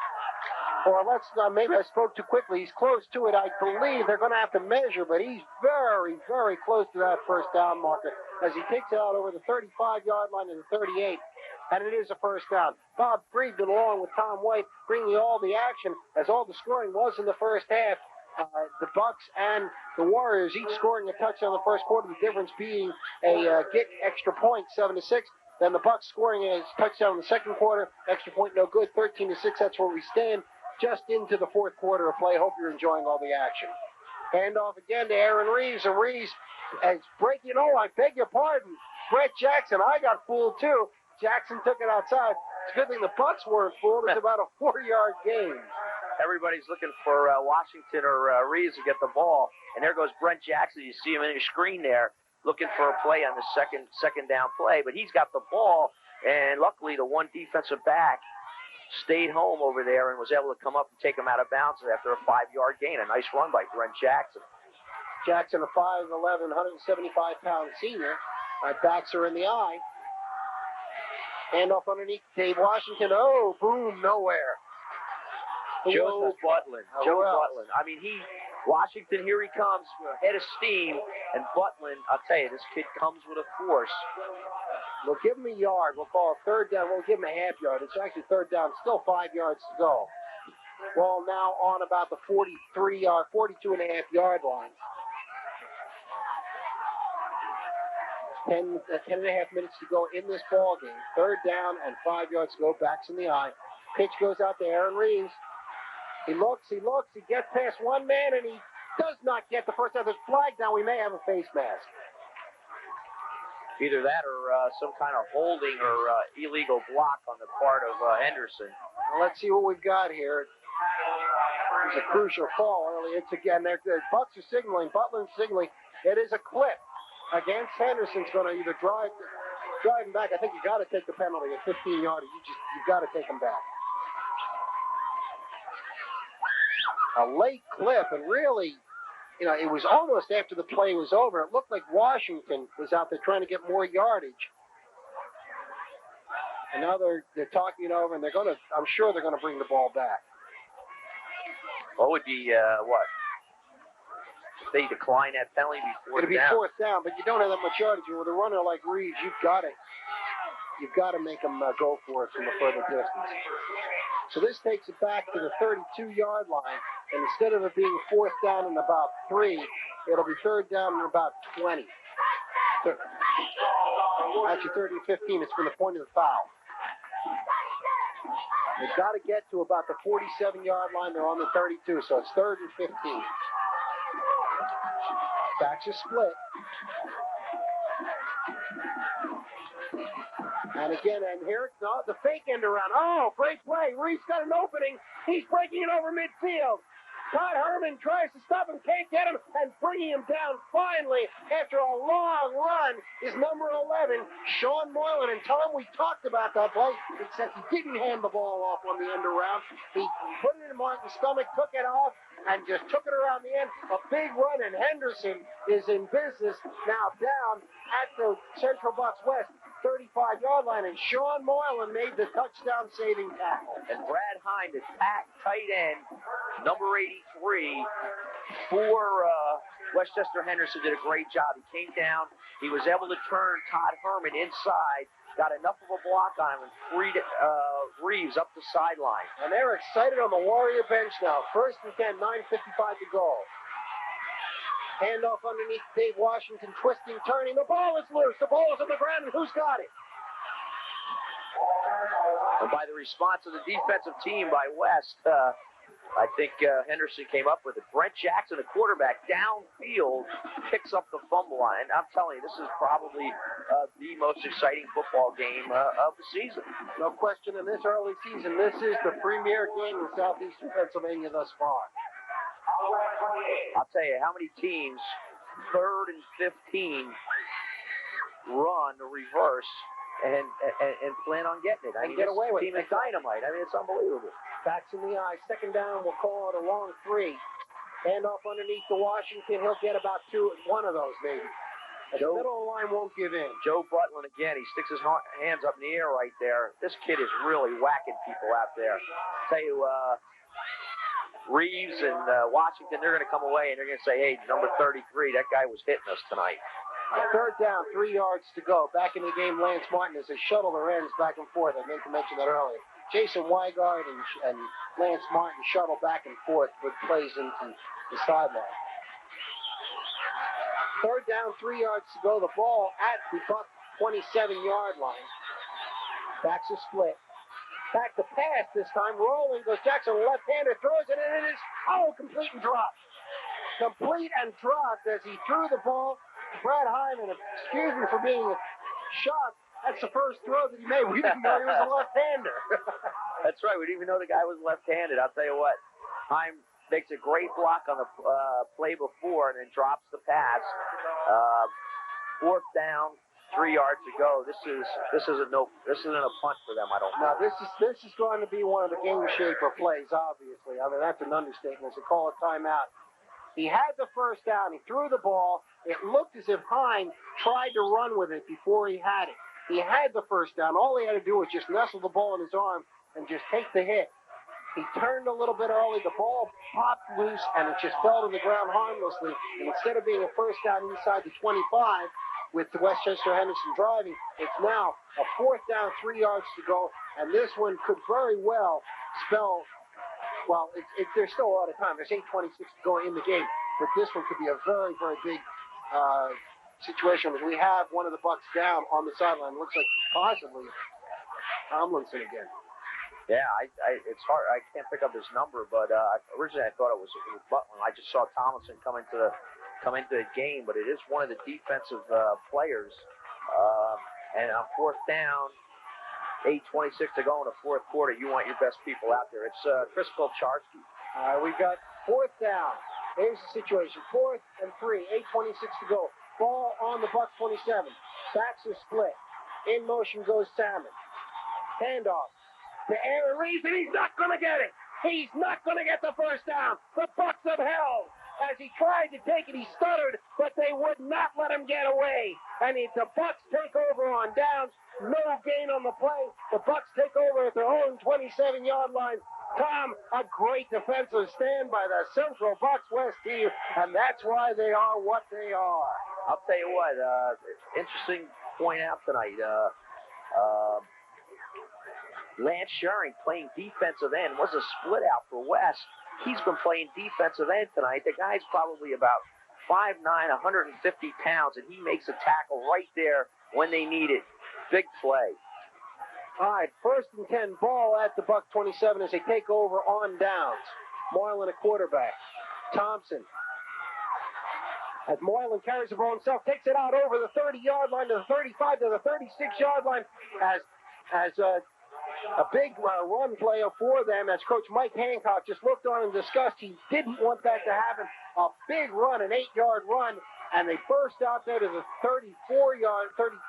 Speaker 2: Or maybe I spoke too quickly. He's close to it. I believe they're going to have to measure, but he's very, very close to that first down marker as he takes it out over the 35-yard line to the 38. And it is a first down. Bob Friedman, along with Tom White, bringing all the action as all the scoring was in the first half. The Bucks and the Warriors each scoring a touchdown in the first quarter, the difference being a get extra point, 7-6. Then the Bucks scoring a touchdown in the second quarter, extra point no good, 13-6. That's where we stand just into the fourth quarter of play. Hope you're enjoying all the action. Hand off again to Aaron Reeves, and Reeves is breaking. Oh, I beg your pardon. Brett Jackson, I got fooled too. Jackson took it outside. It's a good thing the Bucks weren't fooled. It's about a 4-yard gain.
Speaker 1: Everybody's looking for Washington or Reeves to get the ball. And there goes Brent Jackson. You see him in your screen there looking for a play on the second down play. But he's got the ball, and luckily the one defensive back stayed home over there and was able to come up and take him out of bounds after a 5-yard gain. A nice run by Brent Jackson.
Speaker 2: Jackson, a 5'11", 175-pound senior. Backs are in the eye. Hand off underneath Dave Washington. Oh, boom, nowhere.
Speaker 1: Joe Butlin. I mean, Washington, here he comes, head of steam. And Butlin, I'll tell you, this kid comes with a force.
Speaker 2: We'll give him a yard. We'll call it third down. We'll give him a half yard. It's actually third down. Still 5 yards to go. Ball now on about the 42.5-yard line. 10 and a half minutes to go in this ball game. Third down and 5 yards to go. Backs in the eye. Pitch goes out to Aaron Reeves. He looks, he gets past one man, and he does not get the first down. There's flag down. We may have a face mask.
Speaker 1: Either that or some kind of holding or illegal block on the part of Henderson.
Speaker 2: Well, let's see what we've got here. It's a crucial call early. It's again, the Bucks are signaling, Butlin's signaling. It is a clip against Henderson's going to either drive him back. I think you got to take the penalty at 15 yards. You've got to take him back. A late clip, and really, it was almost after the play was over. It looked like Washington was out there trying to get more yardage. And now they're talking it over, and I'm sure they're going to bring the ball back.
Speaker 1: What would be, what? If they decline that penalty before
Speaker 2: It'll be fourth down, but you don't have that much yardage. With a runner like Reeves, you've got to make him go for it from a further distance. So this takes it back to the 32-yard line, and instead of it being fourth down in about 3, it'll be third down in about 20. Actually, 30 to 15. It's from the point of the foul. They've got to get to about the 47-yard line. They're on the 32, so it's 3rd and 15. Backs are split. And again, and here it's the fake end around. Oh, great play. Reeves got an opening. He's breaking it over midfield. Todd Herman tries to stop him, can't get him, and bringing him down finally after a long run is number 11, Sean Moylan. And Tom, we talked about that play, except he didn't hand the ball off on the end around. He put it in Martin's stomach, took it off, and just took it around the end. A big run, and Henderson is in business now down at the Central Bucks West 35-yard line, and Sean Moylan made the touchdown-saving tackle.
Speaker 1: And Brad Hine, the tight end, number 83, for Westchester Henderson, did a great job. He came down. He was able to turn Todd Herman inside, got enough of a block on him, and freed Reeves up the sideline.
Speaker 2: And they're excited on the Warrior bench now. 1st and 10, 9:55 to go. Handoff underneath Dave Washington, twisting, turning. The ball is loose. The ball is on the ground, and who's got it?
Speaker 1: And by the response of the defensive team by West, I think Henderson came up with it. Brent Jackson, the quarterback, downfield, picks up the fumble line. I'm telling you, this is probably the most exciting football game of the season.
Speaker 2: No question, in this early season, this is the premier game in southeastern Pennsylvania thus far.
Speaker 1: I'll tell you how many teams, 3rd and 15, run or reverse and plan on getting it. I mean,
Speaker 2: get away with
Speaker 1: it. Team is dynamite. I mean, it's unbelievable.
Speaker 2: Backs in the eye. 2nd down, we'll call it a long 3. Handoff underneath to Washington. He'll get about one of those, maybe. The middle line won't give in.
Speaker 1: Joe Butlin again. He sticks his hands up in the air right there. This kid is really whacking people out there. Tell you, Reeves and Washington, they're going to come away and they're going to say, hey, number 33, that guy was hitting us tonight.
Speaker 2: 3rd down, 3 yards to go. Back in the game, Lance Martin as they shuttle their ends back and forth. I meant to mention that earlier. Jason Weigard and Lance Martin shuttle back and forth with plays into the sideline. 3rd down, 3 yards to go. The ball at the Buck 27-yard line. Backs a split. Back to pass this time. Rolling goes Jackson, left-hander, throws it, and it is, complete and dropped. Complete and dropped as he threw the ball. Brad Hyman, excuse me for being shocked, that's the first throw that he made. We didn't know he was a left-hander.
Speaker 1: That's right. We didn't even know the guy was left-handed. I'll tell you what, Hyman makes a great block on the play before and then drops the pass. 4th down. 3 yards to go. This isn't a punt for them. I don't know.
Speaker 2: Now this is going to be one of the game shaper plays. Obviously, I mean that's an understatement. To call a timeout. He had the 1st down. He threw the ball. It looked as if Hine tried to run with it before he had it. He had the 1st down. All he had to do was just nestle the ball in his arm and just take the hit. He turned a little bit early. The ball popped loose and it just fell to the ground harmlessly. And instead of being a 1st down inside the 25. With the Westchester Henderson driving, it's now a 4th down, 3 yards to go, and this one could very well spell, well, there's still a lot of time. There's 8:26 to go in the game, but this one could be a very, very big situation. We have one of the Bucks down on the sideline. Looks like possibly Tomlinson again.
Speaker 1: Yeah, it's hard. I can't pick up his number, but originally I thought it was Butler. I just saw Tomlinson come into the game, but it is one of the defensive players. And on 4th down, 8:26 to go in the 4th quarter, you want your best people out there. It's Chris Kolcharski.
Speaker 2: We've got 4th down. Here's the situation. 4th and 3, 8:26 to go. Ball on the Bucks 27. Backs are split. In motion goes Salmon. Handoff to Aaron Reeves, and he's not going to get it. He's not going to get the 1st down. The Bucks have held. As he tried to take it, he stuttered, but they would not let him get away. And the Bucks take over on downs. No gain on the play. The Bucks take over at their own 27-yard line. Tom, a great defensive stand by the Central Bucks West team, and that's why they are what they are.
Speaker 1: I'll tell you what, interesting point out tonight. Lance Schering playing defensive end was a split out for West. He's been playing defensive end tonight. The guy's probably about 5'9", 150 pounds, and he makes a tackle right there when they need it. Big play.
Speaker 2: All right, 1st and 10, ball at the Buck 27 as they take over on downs. Moylan, a quarterback. Thompson. As Moylan carries the ball himself, takes it out over the 30-yard line to the 35 to the 36-yard line as A big run play for them as Coach Mike Hancock just looked on in disgust. He didn't want that to happen. A big run, an 8-yard run, and they burst out there to the 37-yard line.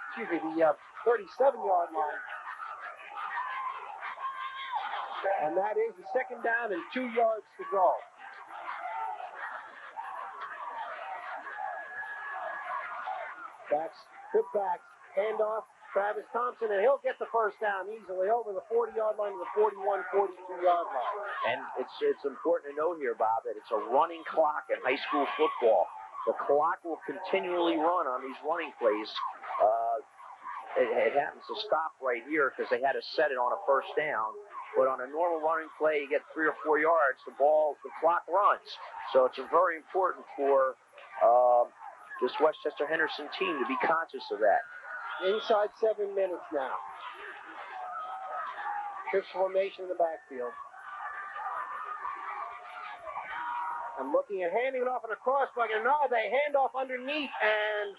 Speaker 2: And that is the second down and 2 yards to go. Good backs, handoff, Travis Thompson, and he'll get the first down easily over the 40-yard line to the 41, 42-yard line.
Speaker 1: And it's important to note here, Bob, that it's a running clock in high school football. The clock will continually run on these running plays. It happens to stop right here because they had to set it on a first down. But on a normal running play, you get 3 or 4 yards, the clock runs. So it's very important for this Westchester Henderson team to be conscious of that.
Speaker 2: Inside 7 minutes now. Trips formation in the backfield. I'm looking at handing it off on a crossbucket. No, they hand off underneath, and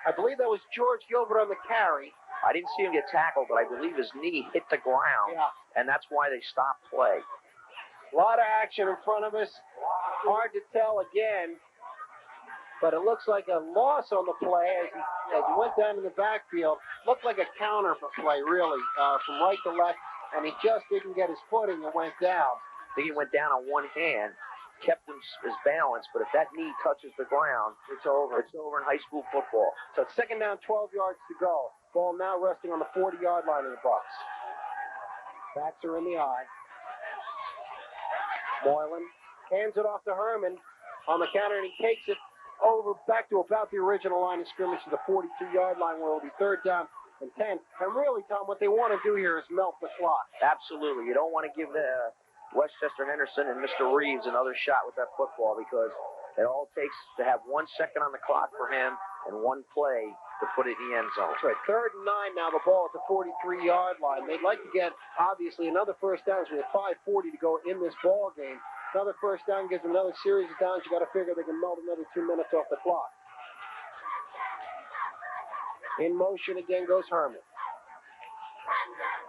Speaker 2: I believe that was George Gilbert on the carry.
Speaker 1: I didn't see him get tackled, but I believe his knee hit the ground, and that's why they stopped play.
Speaker 2: A lot of action in front of us. Hard to tell again, but it looks like a loss on the play as he went down in the backfield. Looked like a counter for play, really, from right to left, and he just didn't get his footing and went down.
Speaker 1: I think he went down on one hand, kept his balance, but if that knee touches the ground, it's over. It's over in high school football.
Speaker 2: So it's second down, 12 yards to go. Ball now resting on the 40-yard line of the Bucks. Backs are in the eye. Moylan hands it off to Herman on the counter, and he takes it over back to about the original line of scrimmage to the 42-yard line, where it'll be third down and 10. And really, Tom, what they want to do here is melt the clock.
Speaker 1: Absolutely. You don't want to give the Westchester Henderson and Mr. Reeves another shot with that football, because it all takes to have 1 second on the clock for him and one play to put it in the end zone.
Speaker 2: That's right. 3rd and 9 now, the ball at the 43-yard line. They'd like to get, obviously, another first down. So we have 5:40 to go in this ball game. Another first down gives them another series of downs. You got to figure they can melt another 2 minutes off the clock. In motion again goes Herman.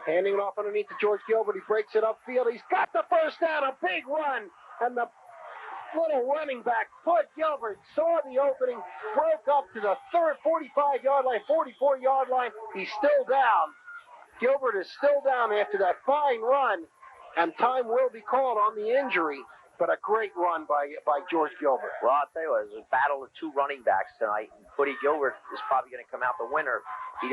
Speaker 2: Handing it off underneath to George Gilbert. He breaks it upfield. He's got the first down. A big run. And the little running back, Bud Gilbert, saw the opening, broke up to the 45-yard line, 44-yard line. He's still down. Gilbert is still down after that fine run, and time will be called on the injury, but a great run by George Gilbert.
Speaker 1: Well, I'll tell you what, it was a battle of 2 running backs tonight. Buddy Gilbert is probably going to come out the winner. He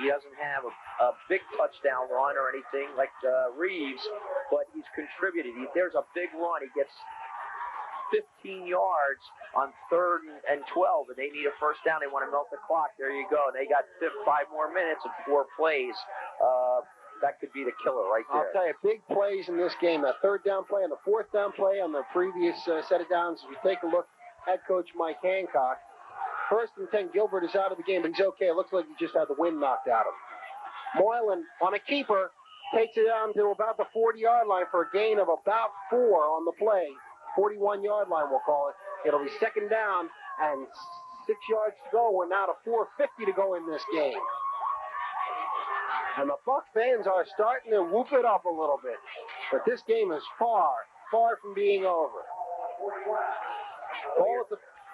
Speaker 1: doesn't have a big touchdown run or anything like Reeves, but he's contributed. There's a big run. He gets 15 yards on 3rd and 12, and they need a first down. They want to melt the clock. There you go. They got 5 more minutes and 4 plays. That could be the killer right there.
Speaker 2: I'll tell you, big plays in this game. That 3rd down play and the 4th down play on the previous set of downs. As we take a look at Coach Mike Hancock, 1st and 10, Gilbert is out of the game, but he's okay. It looks like he just had the wind knocked out of him. Moylan on a keeper takes it down to about the 40-yard line for a gain of about 4 on the play. 41-yard line, we'll call it. It'll be 2nd down and 6 yards to go. We're now to 4:50 to go in this game. And the Buck fans are starting to whoop it up a little bit. But this game is far, far from being over.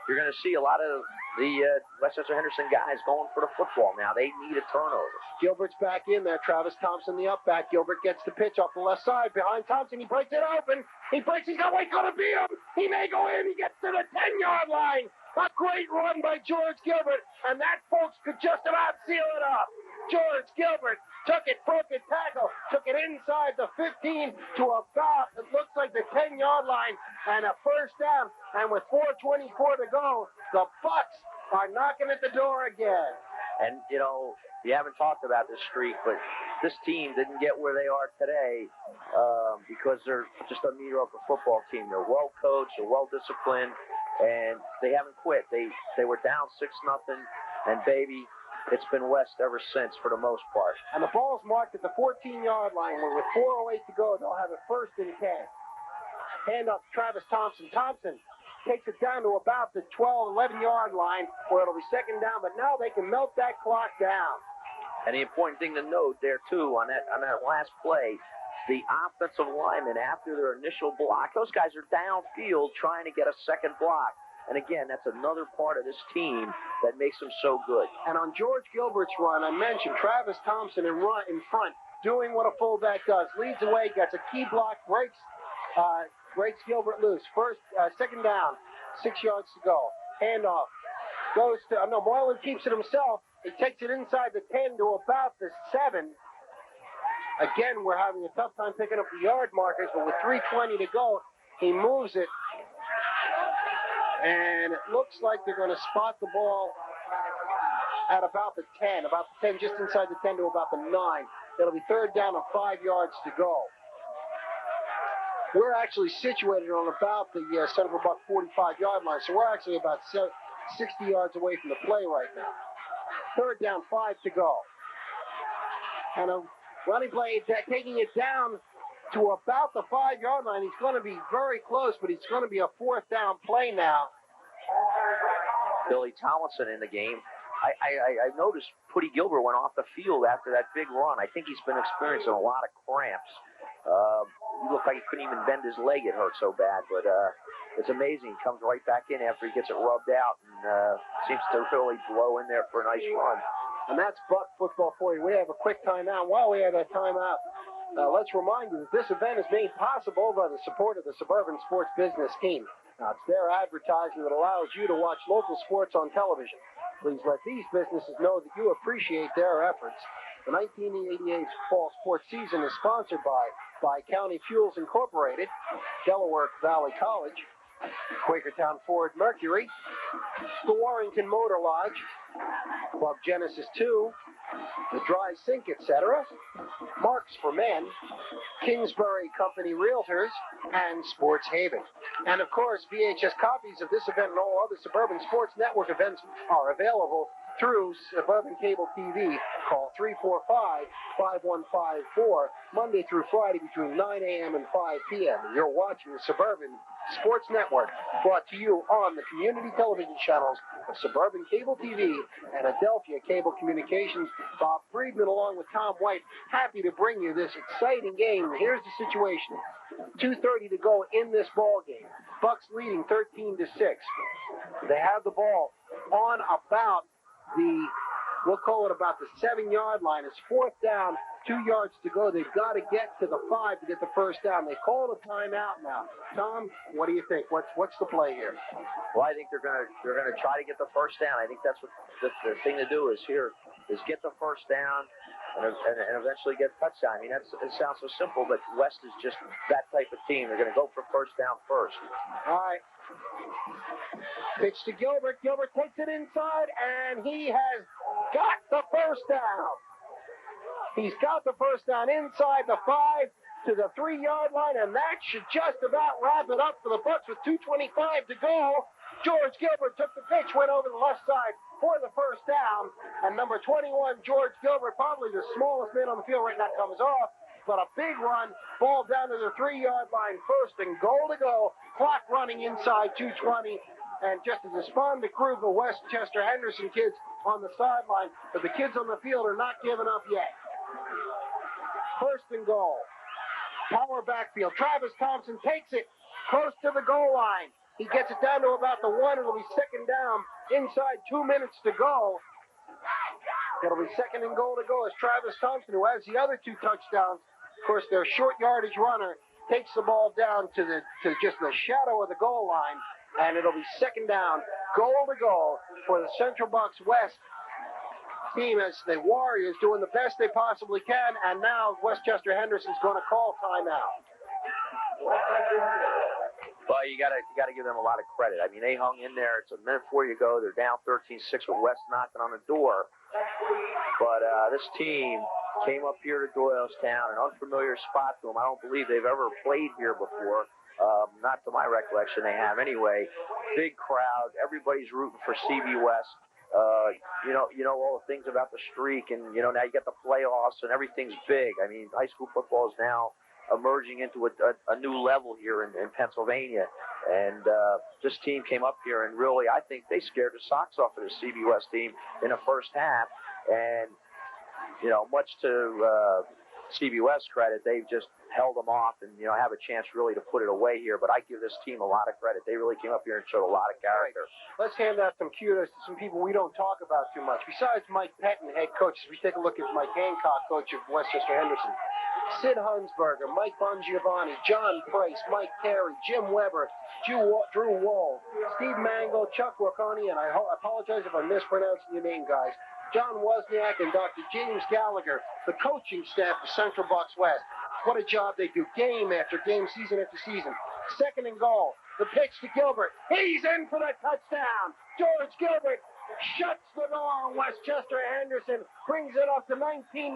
Speaker 1: You're going to see a lot of the Westchester Henderson guys going for the football now. They need a turnover.
Speaker 2: Gilbert's back in there. Travis Thompson, the up back. Gilbert gets the pitch off the left side behind Thompson. He breaks it open. He's got wait, going to beat him. He may go in. He gets to the 10-yard line. A great run by George Gilbert. And that, folks, could just about seal it up. George Gilbert took it, broke it, tackle, took it inside the 15 to about, it looks like the 10-yard line, and a first down. And with 4:24 to go, the Bucks are knocking at the door again.
Speaker 1: And, you know, you haven't talked about this streak, but this team didn't get where they are today because they're just a mediocre football team. They're well coached, they're well disciplined, and they haven't quit. They were down 6-0, and baby, it's been West ever since for the most part.
Speaker 2: And the ball's marked at the 14-yard line, where with 4:08 to go, they'll have it 1st and 10. Hand up to Travis Thompson. Thompson takes it down to about the 11-yard line, where it'll be 2nd down, but now they can melt that clock down.
Speaker 1: And the important thing to note there, too, on that last play, the offensive linemen, after their initial block, those guys are downfield trying to get a second block. And again, that's another part of this team that makes them so good.
Speaker 2: And on George Gilbert's run, I mentioned Travis Thompson in front, doing what a fullback does. Leads away, gets a key block, breaks Gilbert loose. Second down, 6 yards to go. Handoff. Goes to, Moylan keeps it himself. He takes it inside the 10 to about the 7. Again, we're having a tough time picking up the yard markers, but with 3:20 to go, he moves it. And it looks like they're going to spot the ball at about the 10, just inside the 10 to about the 9. It'll be third down and 5 yards to go. We're actually situated on about the Central Buck 45-yard line, so we're actually about 60 yards away from the play right now. Third down, 5 to go. And a running play taking it down to about the 5-yard line. He's going to be very close, but it's going to be a fourth down play now.
Speaker 1: Billy Tomlinson in the game. I noticed Putty Gilbert went off the field after that big run. I think he's been experiencing a lot of cramps. He looked like he couldn't even bend his leg. It hurt so bad, but it's amazing. He comes right back in after he gets it rubbed out and seems to really blow in there for a nice run.
Speaker 2: And that's Buck football for you. We have a quick timeout. While we have that timeout, let's remind you that this event is made possible by the support of the Suburban Sports Business Team. Now, it's their advertising that allows you to watch local sports on television. Please let these businesses know that you appreciate their efforts. The 1988 fall sports season is sponsored by County Fuels Incorporated, Delaware Valley College, Quakertown Ford Mercury, the Warrington Motor Lodge, Club Genesis 2, the Dry Sink, etc., Marks for Men, Kingsbury Company Realtors, and Sports Haven. And of course, VHS copies of this event and all other Suburban Sports Network events are available through Suburban Cable TV. Call 345-5154, Monday through Friday between 9 a.m. and 5 p.m. You're watching the Suburban Sports Network, brought to you on the community television channels of Suburban Cable TV and Adelphia Cable Communications. Bob Friedman along with Tom White, happy to bring you this exciting game. Here's the situation. 2:30 to go in this ball game. Bucks leading 13-6. They have the ball on about we'll call it about the 7-yard line. It's fourth down, 2 yards to go. They've got to get to the 5 to get the first down. They call a timeout now. Tom, what do you think? What's the play here?
Speaker 1: Well, I think they're gonna try to get the first down. I think that's what the thing to do is get the first down and eventually get a touchdown. I mean, it sounds so simple, but West is just that type of team. They're gonna go for first down first.
Speaker 2: All right. Pitch to Gilbert. Gilbert takes it inside, and he has got the first down. He's got the first down inside the 5 to the 3-yard line, and that should just about wrap it up for the Bucks with 2:25 to go. George Gilbert took the pitch, went over the left side for the first down, and number 21, George Gilbert, probably the smallest man on the field right now, comes off. But a big run, ball down to the 3-yard line, first and goal to go. Clock running inside 2:20. And just as a spawn to crew the Westchester Henderson kids on the sideline, but the kids on the field are not giving up yet. First and goal. Power backfield. Travis Thompson takes it close to the goal line. He gets it down to about the 1. It'll be second down inside 2 minutes to go. It'll be second and goal to go as Travis Thompson, who has the other 2 touchdowns. Of course, their short yardage runner takes the ball down to just the shadow of the goal line, and it'll be second down, goal to go for the Central Bucks West team as the Warriors doing the best they possibly can, and now Westchester Henderson's going to call timeout.
Speaker 1: Well, you gotta give them a lot of credit. I mean, they hung in there. It's a minute before you go. They're down 13-6 with West knocking on the door. But this team came up here to Doylestown, an unfamiliar spot to them. I don't believe they've ever played here before. Not to my recollection, they have anyway. Big crowd. Everybody's rooting for CB West. You know all the things about the streak, and now you got the playoffs and everything's big. I mean, high school football is now emerging into a new level here in Pennsylvania. And this team came up here and really, I think they scared the socks off of the CB West team in the first half. And much to CBW's credit, they've just held them off and, have a chance really to put it away here. But I give this team a lot of credit. They really came up here and showed a lot of character.
Speaker 2: Let's hand out some kudos to some people we don't talk about too much. Besides Mike Pettin, head coach, as we take a look at Mike Hancock, coach of Westchester Henderson, Sid Hunsberger, Mike Bongiovanni, John Price, Mike Terry, Jim Weber, Drew Wall, Steve Mango, Chuck Rocconi, and I apologize if I'm mispronouncing your name, guys, John Wozniak, and Dr. James Gallagher, the coaching staff of Central Bucks West. What a job they do, game after game, season after season. Second and goal. The pitch to Gilbert. He's in for the touchdown. George Gilbert shuts the door on Westchester Henderson, brings it up to 19-6.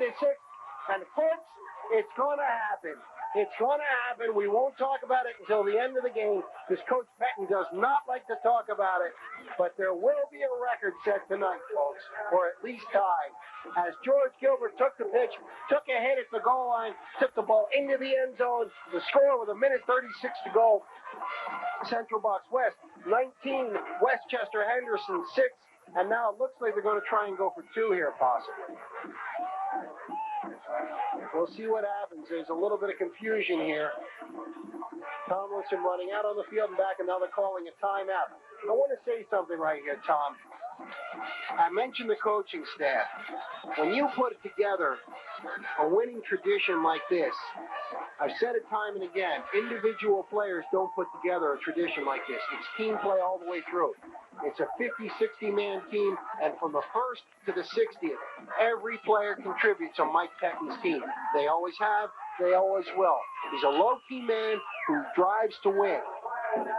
Speaker 2: And folks, it's going to happen. It's going to happen. We won't talk about it until the end of the game, because Coach Pettin does not like to talk about it. But there will be a record set tonight, folks, or at least tied. As George Gilbert took the pitch, took a hit at the goal line, took the ball into the end zone. The score with 1:36 to go. Central Bucks West 19, Westchester Henderson 6. And now it looks like they're going to try and go for 2 here, possibly. We'll see what happens. There's a little bit of confusion here. Tomlinson running out on the field and back, and now they're calling a timeout. I want to say something right here, Tom. I mentioned the coaching staff. When you put together a winning tradition like this, I've said it time and again, individual players don't put together a tradition like this. It's team play all the way through. It's a 50, 60-man team, and from the first to the 60th, every player contributes on Mike Pettin's team. They always have, they always will. He's a low-key man who drives to win.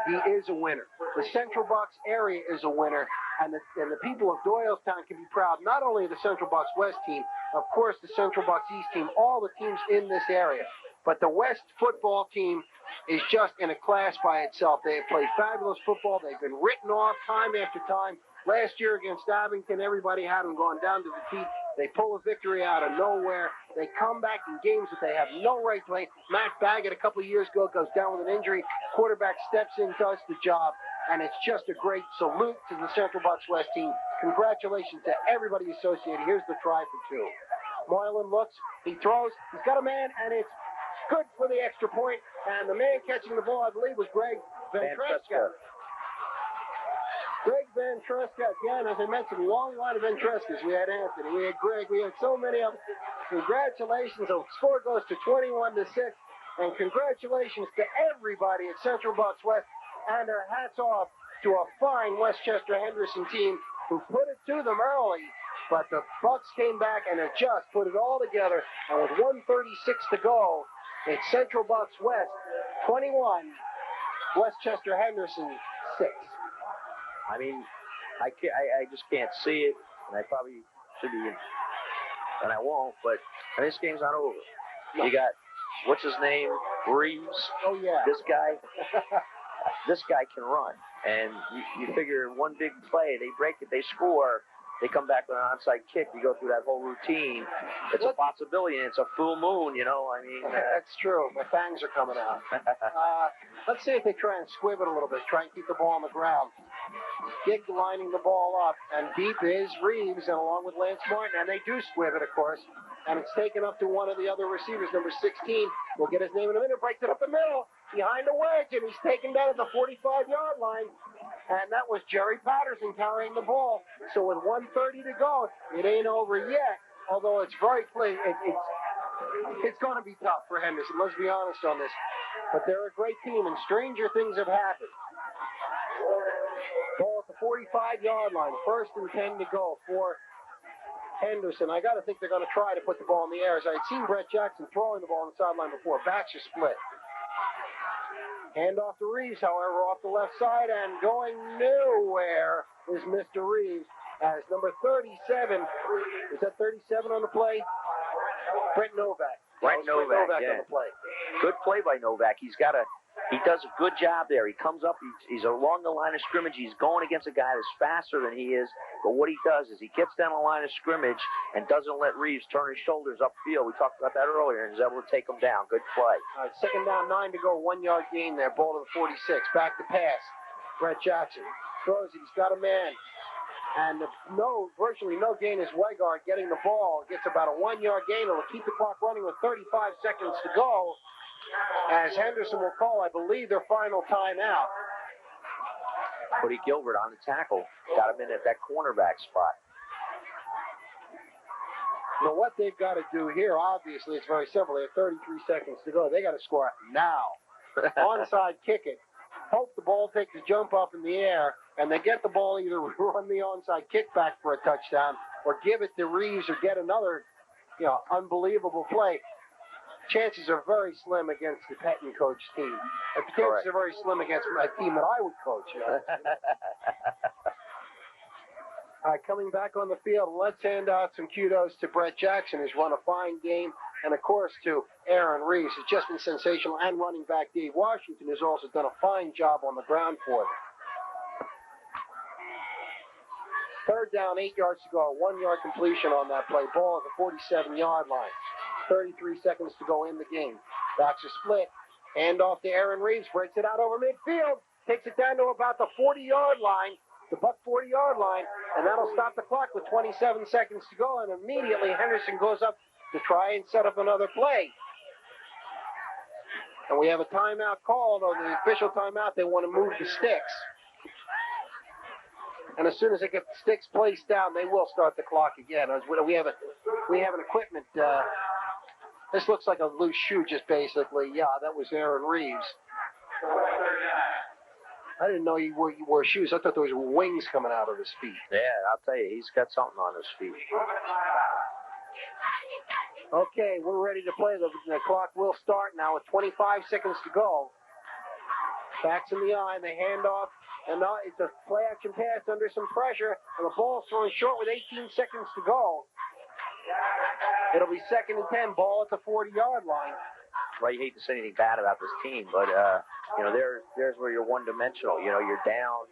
Speaker 2: He is a winner. The Central Bucks area is a winner, and the people of Doylestown can be proud not only of the Central Bucks West team, of course the Central Bucks East team, all the teams in this area. But the West football team is just in a class by itself. They have played fabulous football. They've been written off time after time. Last year against Abington, everybody had them going down to the teeth. They pull a victory out of nowhere. They come back in games that they have no right to play. Matt Baggett a couple of years ago goes down with an injury. Quarterback steps in, does the job. And it's just a great salute to the Central Bucks West team. Congratulations to everybody associated. Here's the try for 2. Moylan looks, he throws, he's got a man, and it's good for the extra point. And the man catching the ball, I believe, was Greg Van Treska. Greg Van Treska, again, as I mentioned, long line of Van Treskas. We had Anthony, we had Greg, we had so many of them. Congratulations. The score goes to 21-6. And congratulations to everybody at Central Bucks West. And our hats off to a fine Westchester Henderson team who put it to them early. But the Bucks came back and have just put it all together. And with 1:36 to go, it's Central Bucks West 21, Westchester Henderson 6.
Speaker 1: I mean, I just can't see it, and I probably should be, and I won't, but this game's not over. No. You got, what's his name, Reeves?
Speaker 2: Oh, yeah.
Speaker 1: This guy can run, and you figure one big play, they break it, they score, they come back with an onside kick, you go through that whole routine. It's a possibility, and it's a full moon, I mean.
Speaker 2: That's true. My fangs are coming out. Let's see if they try and squib it a little bit, try and keep the ball on the ground. Gig lining the ball up, and deep is Reeves, and along with Lance Martin, and they do squib it, of course, and it's taken up to one of the other receivers, number 16. We'll get his name in a minute. Breaks it up the middle, behind the wedge, and he's taken down at the 45-yard line, and that was Jerry Patterson carrying the ball. So with 1:30 to go, it ain't over yet, although it's very clear. It's going to be tough for Henderson, let's be honest on this. But they're a great team, and stranger things have happened. Ball at the 45-yard line, 1st and 10 to go for Henderson. I got to think they're going to try to put the ball in the air, as I'd seen Brett Jackson throwing the ball on the sideline before. Backs are split. Hand off to Reeves, however, off the left side, and going nowhere is Mr. Reeves, as number 37, is that 37 on the play? Brent Novak.
Speaker 1: Brent Novak, yeah.
Speaker 2: On the play.
Speaker 1: Good play by Novak. He does a good job there. He comes up, he's along the line of scrimmage. He's going against a guy that's faster than he is. But what he does is he gets down the line of scrimmage and doesn't let Reeves turn his shoulders upfield. We talked about that earlier, and is able to take him down. Good play.
Speaker 2: All right, 2nd down, 9 to go, 1-yard gain there. Ball to the 46. Back to pass. Brett Jackson throws it. He's got a man. And virtually no gain is Weigart getting the ball. Gets about a 1-yard gain. It'll keep the clock running with 35 seconds to go. As Henderson will call, I believe, their final timeout.
Speaker 1: Cody Gilbert on the tackle. Got him in at that cornerback spot.
Speaker 2: Now, what they've got to do here, obviously, it's very simple. They have 33 seconds to go. They got to score now. Onside kick it. Hope the ball takes a jump up in the air, and they get the ball, either run the onside kick back for a touchdown or give it to Reeves or get another, unbelievable play. Chances are very slim against the Pettin coach team. And chances are very slim against my team that I would coach. All right, coming back on the field, let's hand out some kudos to Brett Jackson, who's run a fine game, and, of course, to Aaron Reeves, who's just been sensational, and running back Dave Washington, who's also done a fine job on the ground for them. Third down, 8 yards to go, 1-yard completion on that play. Ball at the 47-yard line. 33 seconds to go in the game. Backs are split. Hand off to Aaron Reeves. Breaks it out over midfield. Takes it down to about the 40-yard line. The Buck 40-yard line. And that'll stop the clock with 27 seconds to go. And immediately Henderson goes up to try and set up another play. And we have a timeout called. On the official timeout, they want to move the sticks. And as soon as they get the sticks placed down, they will start the clock again. We have an equipment. This looks like a loose shoe, just basically. Yeah, that was Aaron Reeves. I didn't know he wore shoes. I thought there was wings coming out of his feet.
Speaker 1: Yeah, I'll tell you, he's got something on his feet.
Speaker 2: Okay, we're ready to play. The clock will start now with 25 seconds to go. Backs in the eye, and they hand off. And now it's a play-action pass under some pressure, and the ball's thrown short with 18 seconds to go. It'll be 2nd and 10, ball at the 40-yard line.
Speaker 1: Well, you hate to say anything bad about this team, but, there's where you're one-dimensional. You're down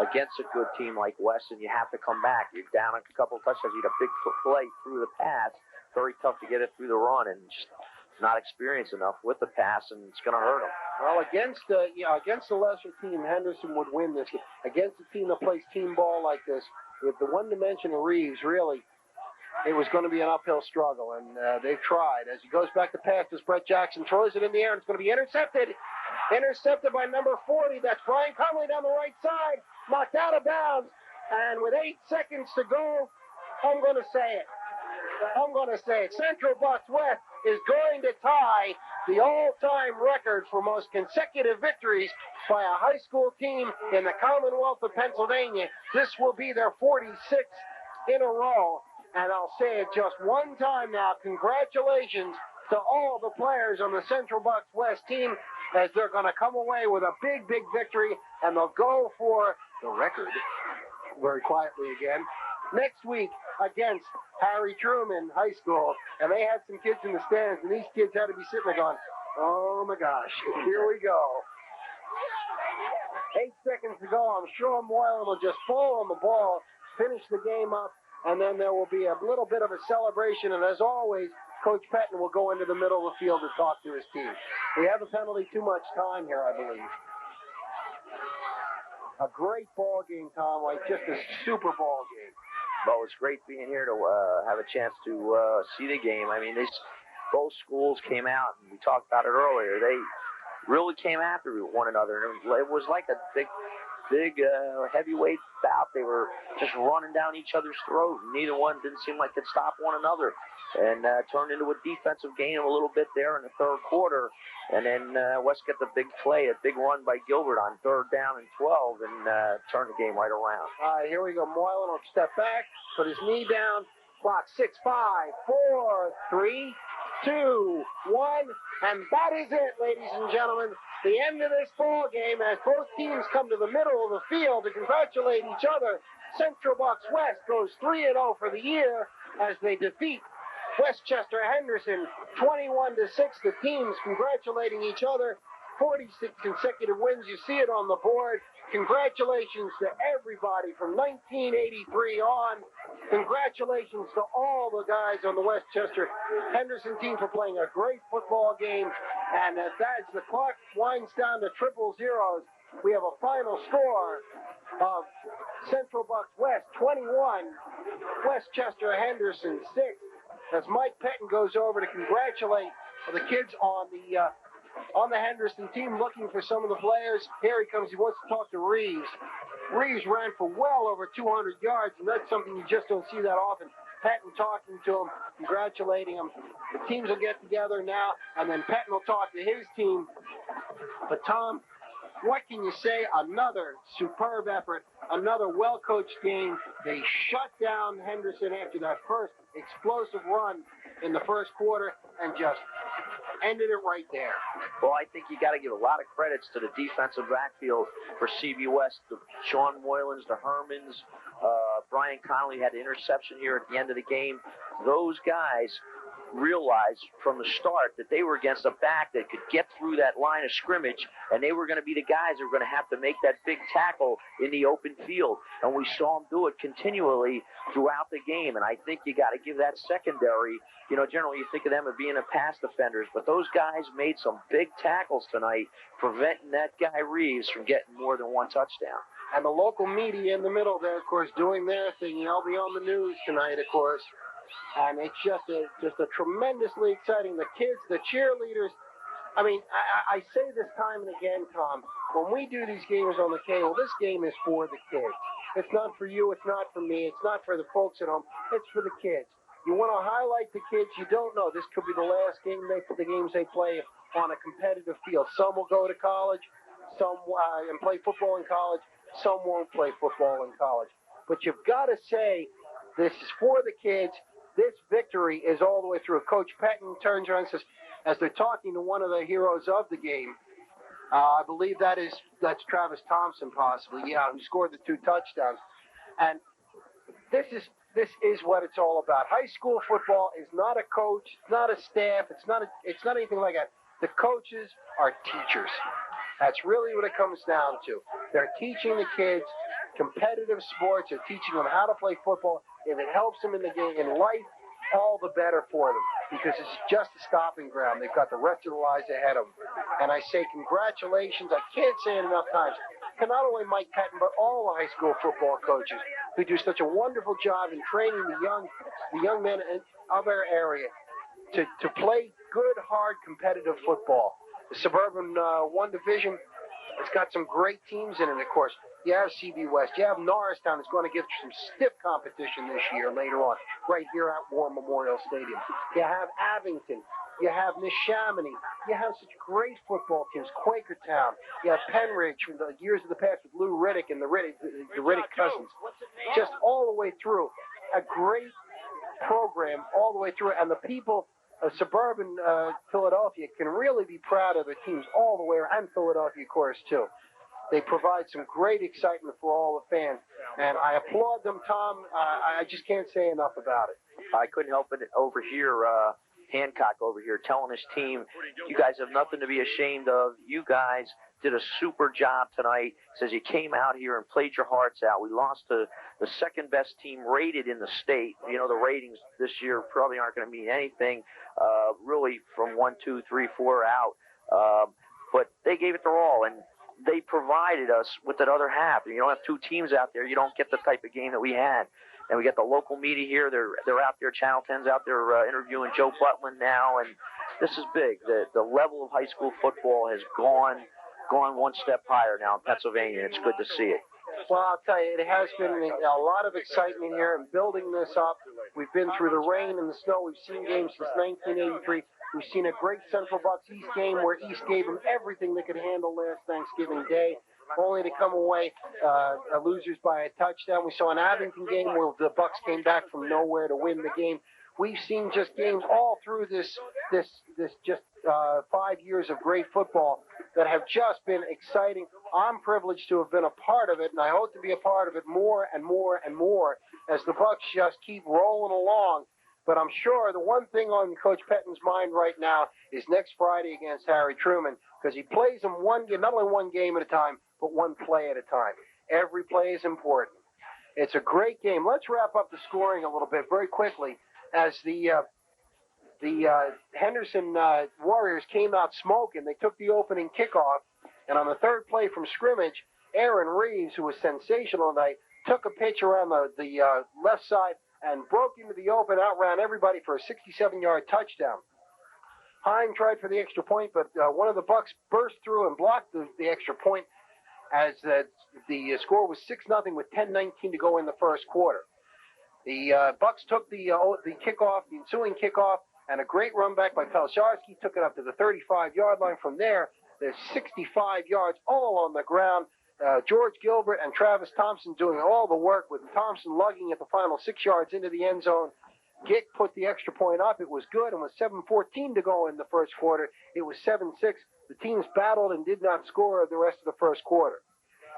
Speaker 1: against a good team like Weston. You have to come back. You're down a couple of touchdowns. You get a big play through the pass. Very tough to get it through the run, and just not experienced enough with the pass, and it's going to hurt them.
Speaker 2: Well, against the lesser team, Henderson would win this. Against a team that plays team ball like this, with the one-dimensional Reeves, really, it was going to be an uphill struggle, and they've tried. As he goes back to pass, as Brett Jackson throws it in the air, and it's going to be intercepted. Intercepted by number 40. That's Brian Conley down the right side. Knocked out of bounds. And with 8 seconds to go, I'm going to say it. Central Bucks West is going to tie the all-time record for most consecutive victories by a high school team in the Commonwealth of Pennsylvania. This will be their 46th in a row. And I'll say it just one time now. Congratulations to all the players on the Central Bucks West team, as they're going to come away with a big, big victory, and they'll go for the record very quietly again next week against Harry Truman High School. And they had some kids in the stands, and these kids had to be sitting there going, oh my gosh, here we go. 8 seconds to go. I'm sure Moylan will just fall on the ball, finish the game up, and then there will be a little bit of a celebration. And as always, Coach Pettin will go into the middle of the field to talk to his team. We have a penalty, too much time here, I believe. A great ball game, Tom, like just a super ball game.
Speaker 1: Well, it's great being here to have a chance to see the game. I mean, both schools came out, and we talked about it earlier. They really came after one another. It was like a big heavyweight bout. They were just running down each other's throat. Neither one didn't seem like they'd stop one another, and turned into a defensive game a little bit there in the third quarter. And then West got the big play, a big run by Gilbert on 3rd down and 12, and turned the game right around.
Speaker 2: All right, here we go. Moylan will step back, put his knee down. Clock 6, 5, 4, 3, 2, 1, and that is it, ladies and gentlemen. The end of this ball game, as both teams come to the middle of the field to congratulate each other. Central Bucks West goes 3-0 for the year as they defeat Westchester Henderson 21-6. The teams congratulating each other. 46 consecutive wins. You see it on the board. Congratulations to everybody from 1983 on. Congratulations to all the guys on the Westchester Henderson team for playing a great football game. And as the clock winds down to 000, We have a final score of Central Bucks West 21, Westchester Henderson 6. As Mike Pettin goes over to congratulate the kids on the Henderson team, looking for some of the players. Here he comes. He wants to talk to Reeves. Reeves ran for well over 200 yards, and that's something you just don't see that often. Pettin talking to him, congratulating him. The teams will get together now, and then Pettin will talk to his team. But Tom, what can you say? Another superb effort, another well-coached game. They shut down Henderson after that first explosive run in the first quarter and just ended it right there.
Speaker 1: Well, I think you got to give a lot of credits to the defensive backfield for CB West, the Sean Moylans, the Hermans. Brian Connolly had the interception here at the end of the game. Those guys realized from the start that they were against a back that could get through that line of scrimmage, and they were going to be the guys that were going to have to make that big tackle in the open field. And we saw them do it continually throughout the game. And I think you got to give that secondary, generally you think of them as being a pass defenders, but those guys made some big tackles tonight, preventing that guy Reeves from getting more than one touchdown.
Speaker 2: And the local media in the middle there, of course, doing their thing. They'll be on the news tonight, of course. And it's just a tremendously exciting. The kids, the cheerleaders. I mean, I say this time and again, Tom, when we do these games on the cable, this game is for the kids. It's not for you. It's not for me. It's not for the folks at home. It's for the kids. You want to highlight the kids. You don't know. This could be the last game the games they play on a competitive field. Some will go to college, some and play football in college. Some won't play football in college. But you've got to say this is for the kids. This victory is all the way through. Coach Pettin turns around and says, as they're talking to one of the heroes of the game, I believe that's Travis Thompson, possibly, who scored the 2 touchdowns. And this is what it's all about. High school football is not a coach, it's not a staff, it's not anything like that. The coaches are teachers. That's really what it comes down to. They're teaching the kids competitive sports. They're teaching them how to play football. If it helps them in the game, in life, all the better for them, because it's just a stopping ground. They've got the rest of their lives ahead of them. And I say congratulations. I can't say it enough times to not only Mike Pettin, but all the high school football coaches who do such a wonderful job in training the young men of our area to play good, hard, competitive football. The Suburban 1 Division, it's got some great teams in it, of course. You have CB West. You have Norristown that's going to give some stiff competition this year later on, right here at War Memorial Stadium. You have Abington. You have Neshaminy. You have such great football teams. Quakertown. You have Penridge from the years of the past with Lou Riddick and the Riddick cousins. Just all the way through. A great program all the way through. And the people of suburban Philadelphia can really be proud of their teams all the way around, and Philadelphia, of course, too. They provide some great excitement for all the fans, and I applaud them, Tom. I just can't say enough about it.
Speaker 1: I couldn't help it over here, Hancock over here, telling his team, you guys have nothing to be ashamed of. You guys did a super job tonight. Says you came out here and played your hearts out. We lost to the second best team rated in the state. The ratings this year probably aren't going to mean anything really from 1, 2, 3, 4 out. But they gave it their all, and they provided us with that other half. You don't have 2 teams out there. You don't get the type of game that we had. And we got the local media here. They're out there. Channel 10's out there interviewing Joe Butland now, and this is big. The level of high school football has gone one step higher now in Pennsylvania. It's good to see it.
Speaker 2: Well, I'll tell you, it has been a lot of excitement here and building this up. We've been through the rain and the snow. We've seen games since 1983. We've seen a great Central Bucks East game where East gave them everything they could handle last Thanksgiving Day, only to come away losers by a touchdown. We saw an Abington game where the Bucks came back from nowhere to win the game. We've seen just games all through this 5 years of great football that have just been exciting. I'm privileged to have been a part of it, and I hope to be a part of it more and more and more as the Bucks just keep rolling along. But I'm sure the one thing on Coach Pettin's mind right now is next Friday against Harry Truman, because he plays them not only one game at a time, but one play at a time. Every play is important. It's a great game. Let's wrap up the scoring a little bit very quickly as the Henderson Warriors came out smoking. They took the opening kickoff, And on the third play from scrimmage, Aaron Reeves, who was sensational tonight, took a pitch around the left side and broke into the open, outran everybody for a 67-yard touchdown. Hine tried for the extra point, but one of the Bucks burst through and blocked the extra point as the score was 6-0 with 10:19 to go in the first quarter. The Bucks took the kickoff, the ensuing kickoff, and a great run back by Pelcharski took it up to the 35-yard line. From there, there's 65 yards all on the ground. George Gilbert and Travis Thompson doing all the work, with Thompson lugging at the final 6 yards into the end zone. Gick put the extra point up. It was good, and with 7:14 to go in the first quarter, it was 7-6. The teams battled and did not score the rest of the first quarter.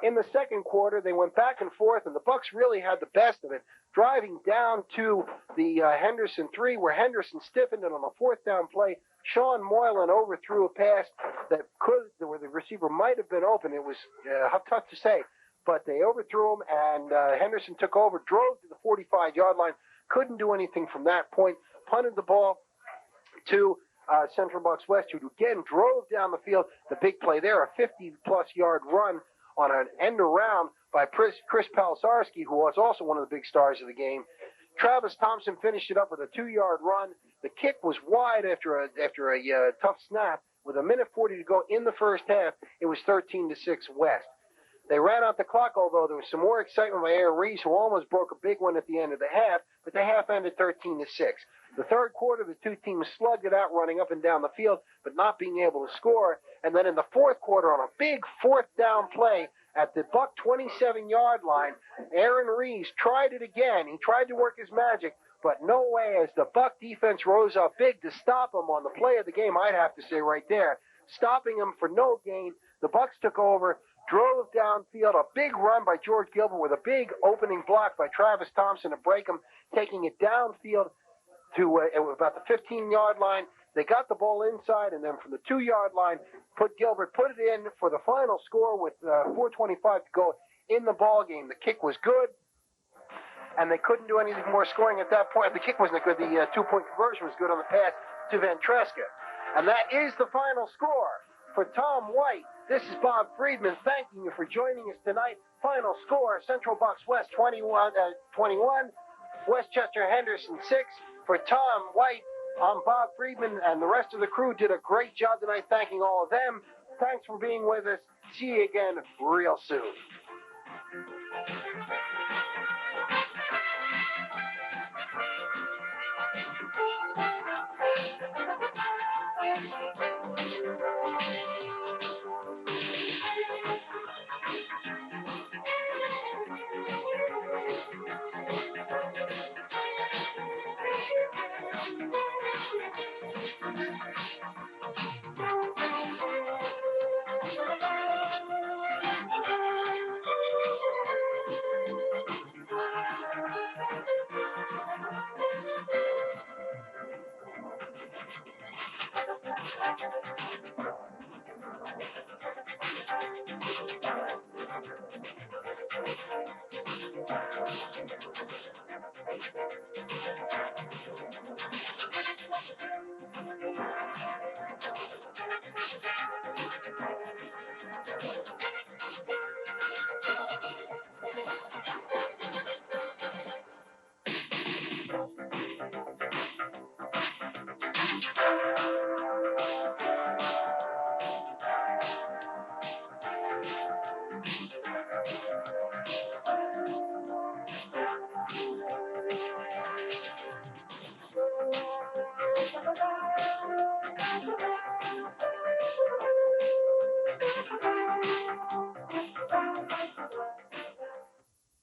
Speaker 2: In the second quarter, they went back and forth, and the Bucks really had the best of it, driving down to the Henderson 3, where Henderson stiffened it on a fourth down play. Sean Moylan overthrew a pass where the receiver might have been open. It was tough to say, but they overthrew him, and Henderson took over, drove to the 45-yard line, couldn't do anything from that point, punted the ball to Central Bucks West, who again drove down the field. The big play there, a 50-plus yard run on an end around by Chris Pelcharski, who was also one of the big stars of the game. Travis Thompson finished it up with a 2-yard run. The kick was wide after a tough snap. With a minute 40 to go in the first half, it was 13-6 West. They ran out the clock, although there was some more excitement by Aaron Reeves, who almost broke a big one at the end of the half, but the half ended 13-6. The third quarter, the two teams slugged it out, running up and down the field, but not being able to score. And then in the fourth quarter, on a big fourth down play at the Buck 27-yard line, Aaron Reeves tried it again. He tried to work his magic, but no way, as the Buck defense rose up big to stop him on the play of the game, I'd have to say right there, stopping him for no gain. The Bucks took over, drove downfield, a big run by George Gilbert with a big opening block by Travis Thompson to break him, taking it downfield to about the 15-yard line. They got the ball inside, and then from the 2-yard line, Gilbert put it in for the final score with 4:25 to go in the ball game. The kick was good, and they couldn't do anything more scoring at that point. The kick wasn't good. The 2-point conversion was good on the pass to Ventresca. And that is the final score. For Tom White, this is Bob Friedman thanking you for joining us tonight. Final score, Central Bucks West 21, Westchester Henderson 6. For Tom White, I'm Bob Friedman, and the rest of the crew did a great job tonight, thanking all of them. Thanks for being with us. See you again real soon.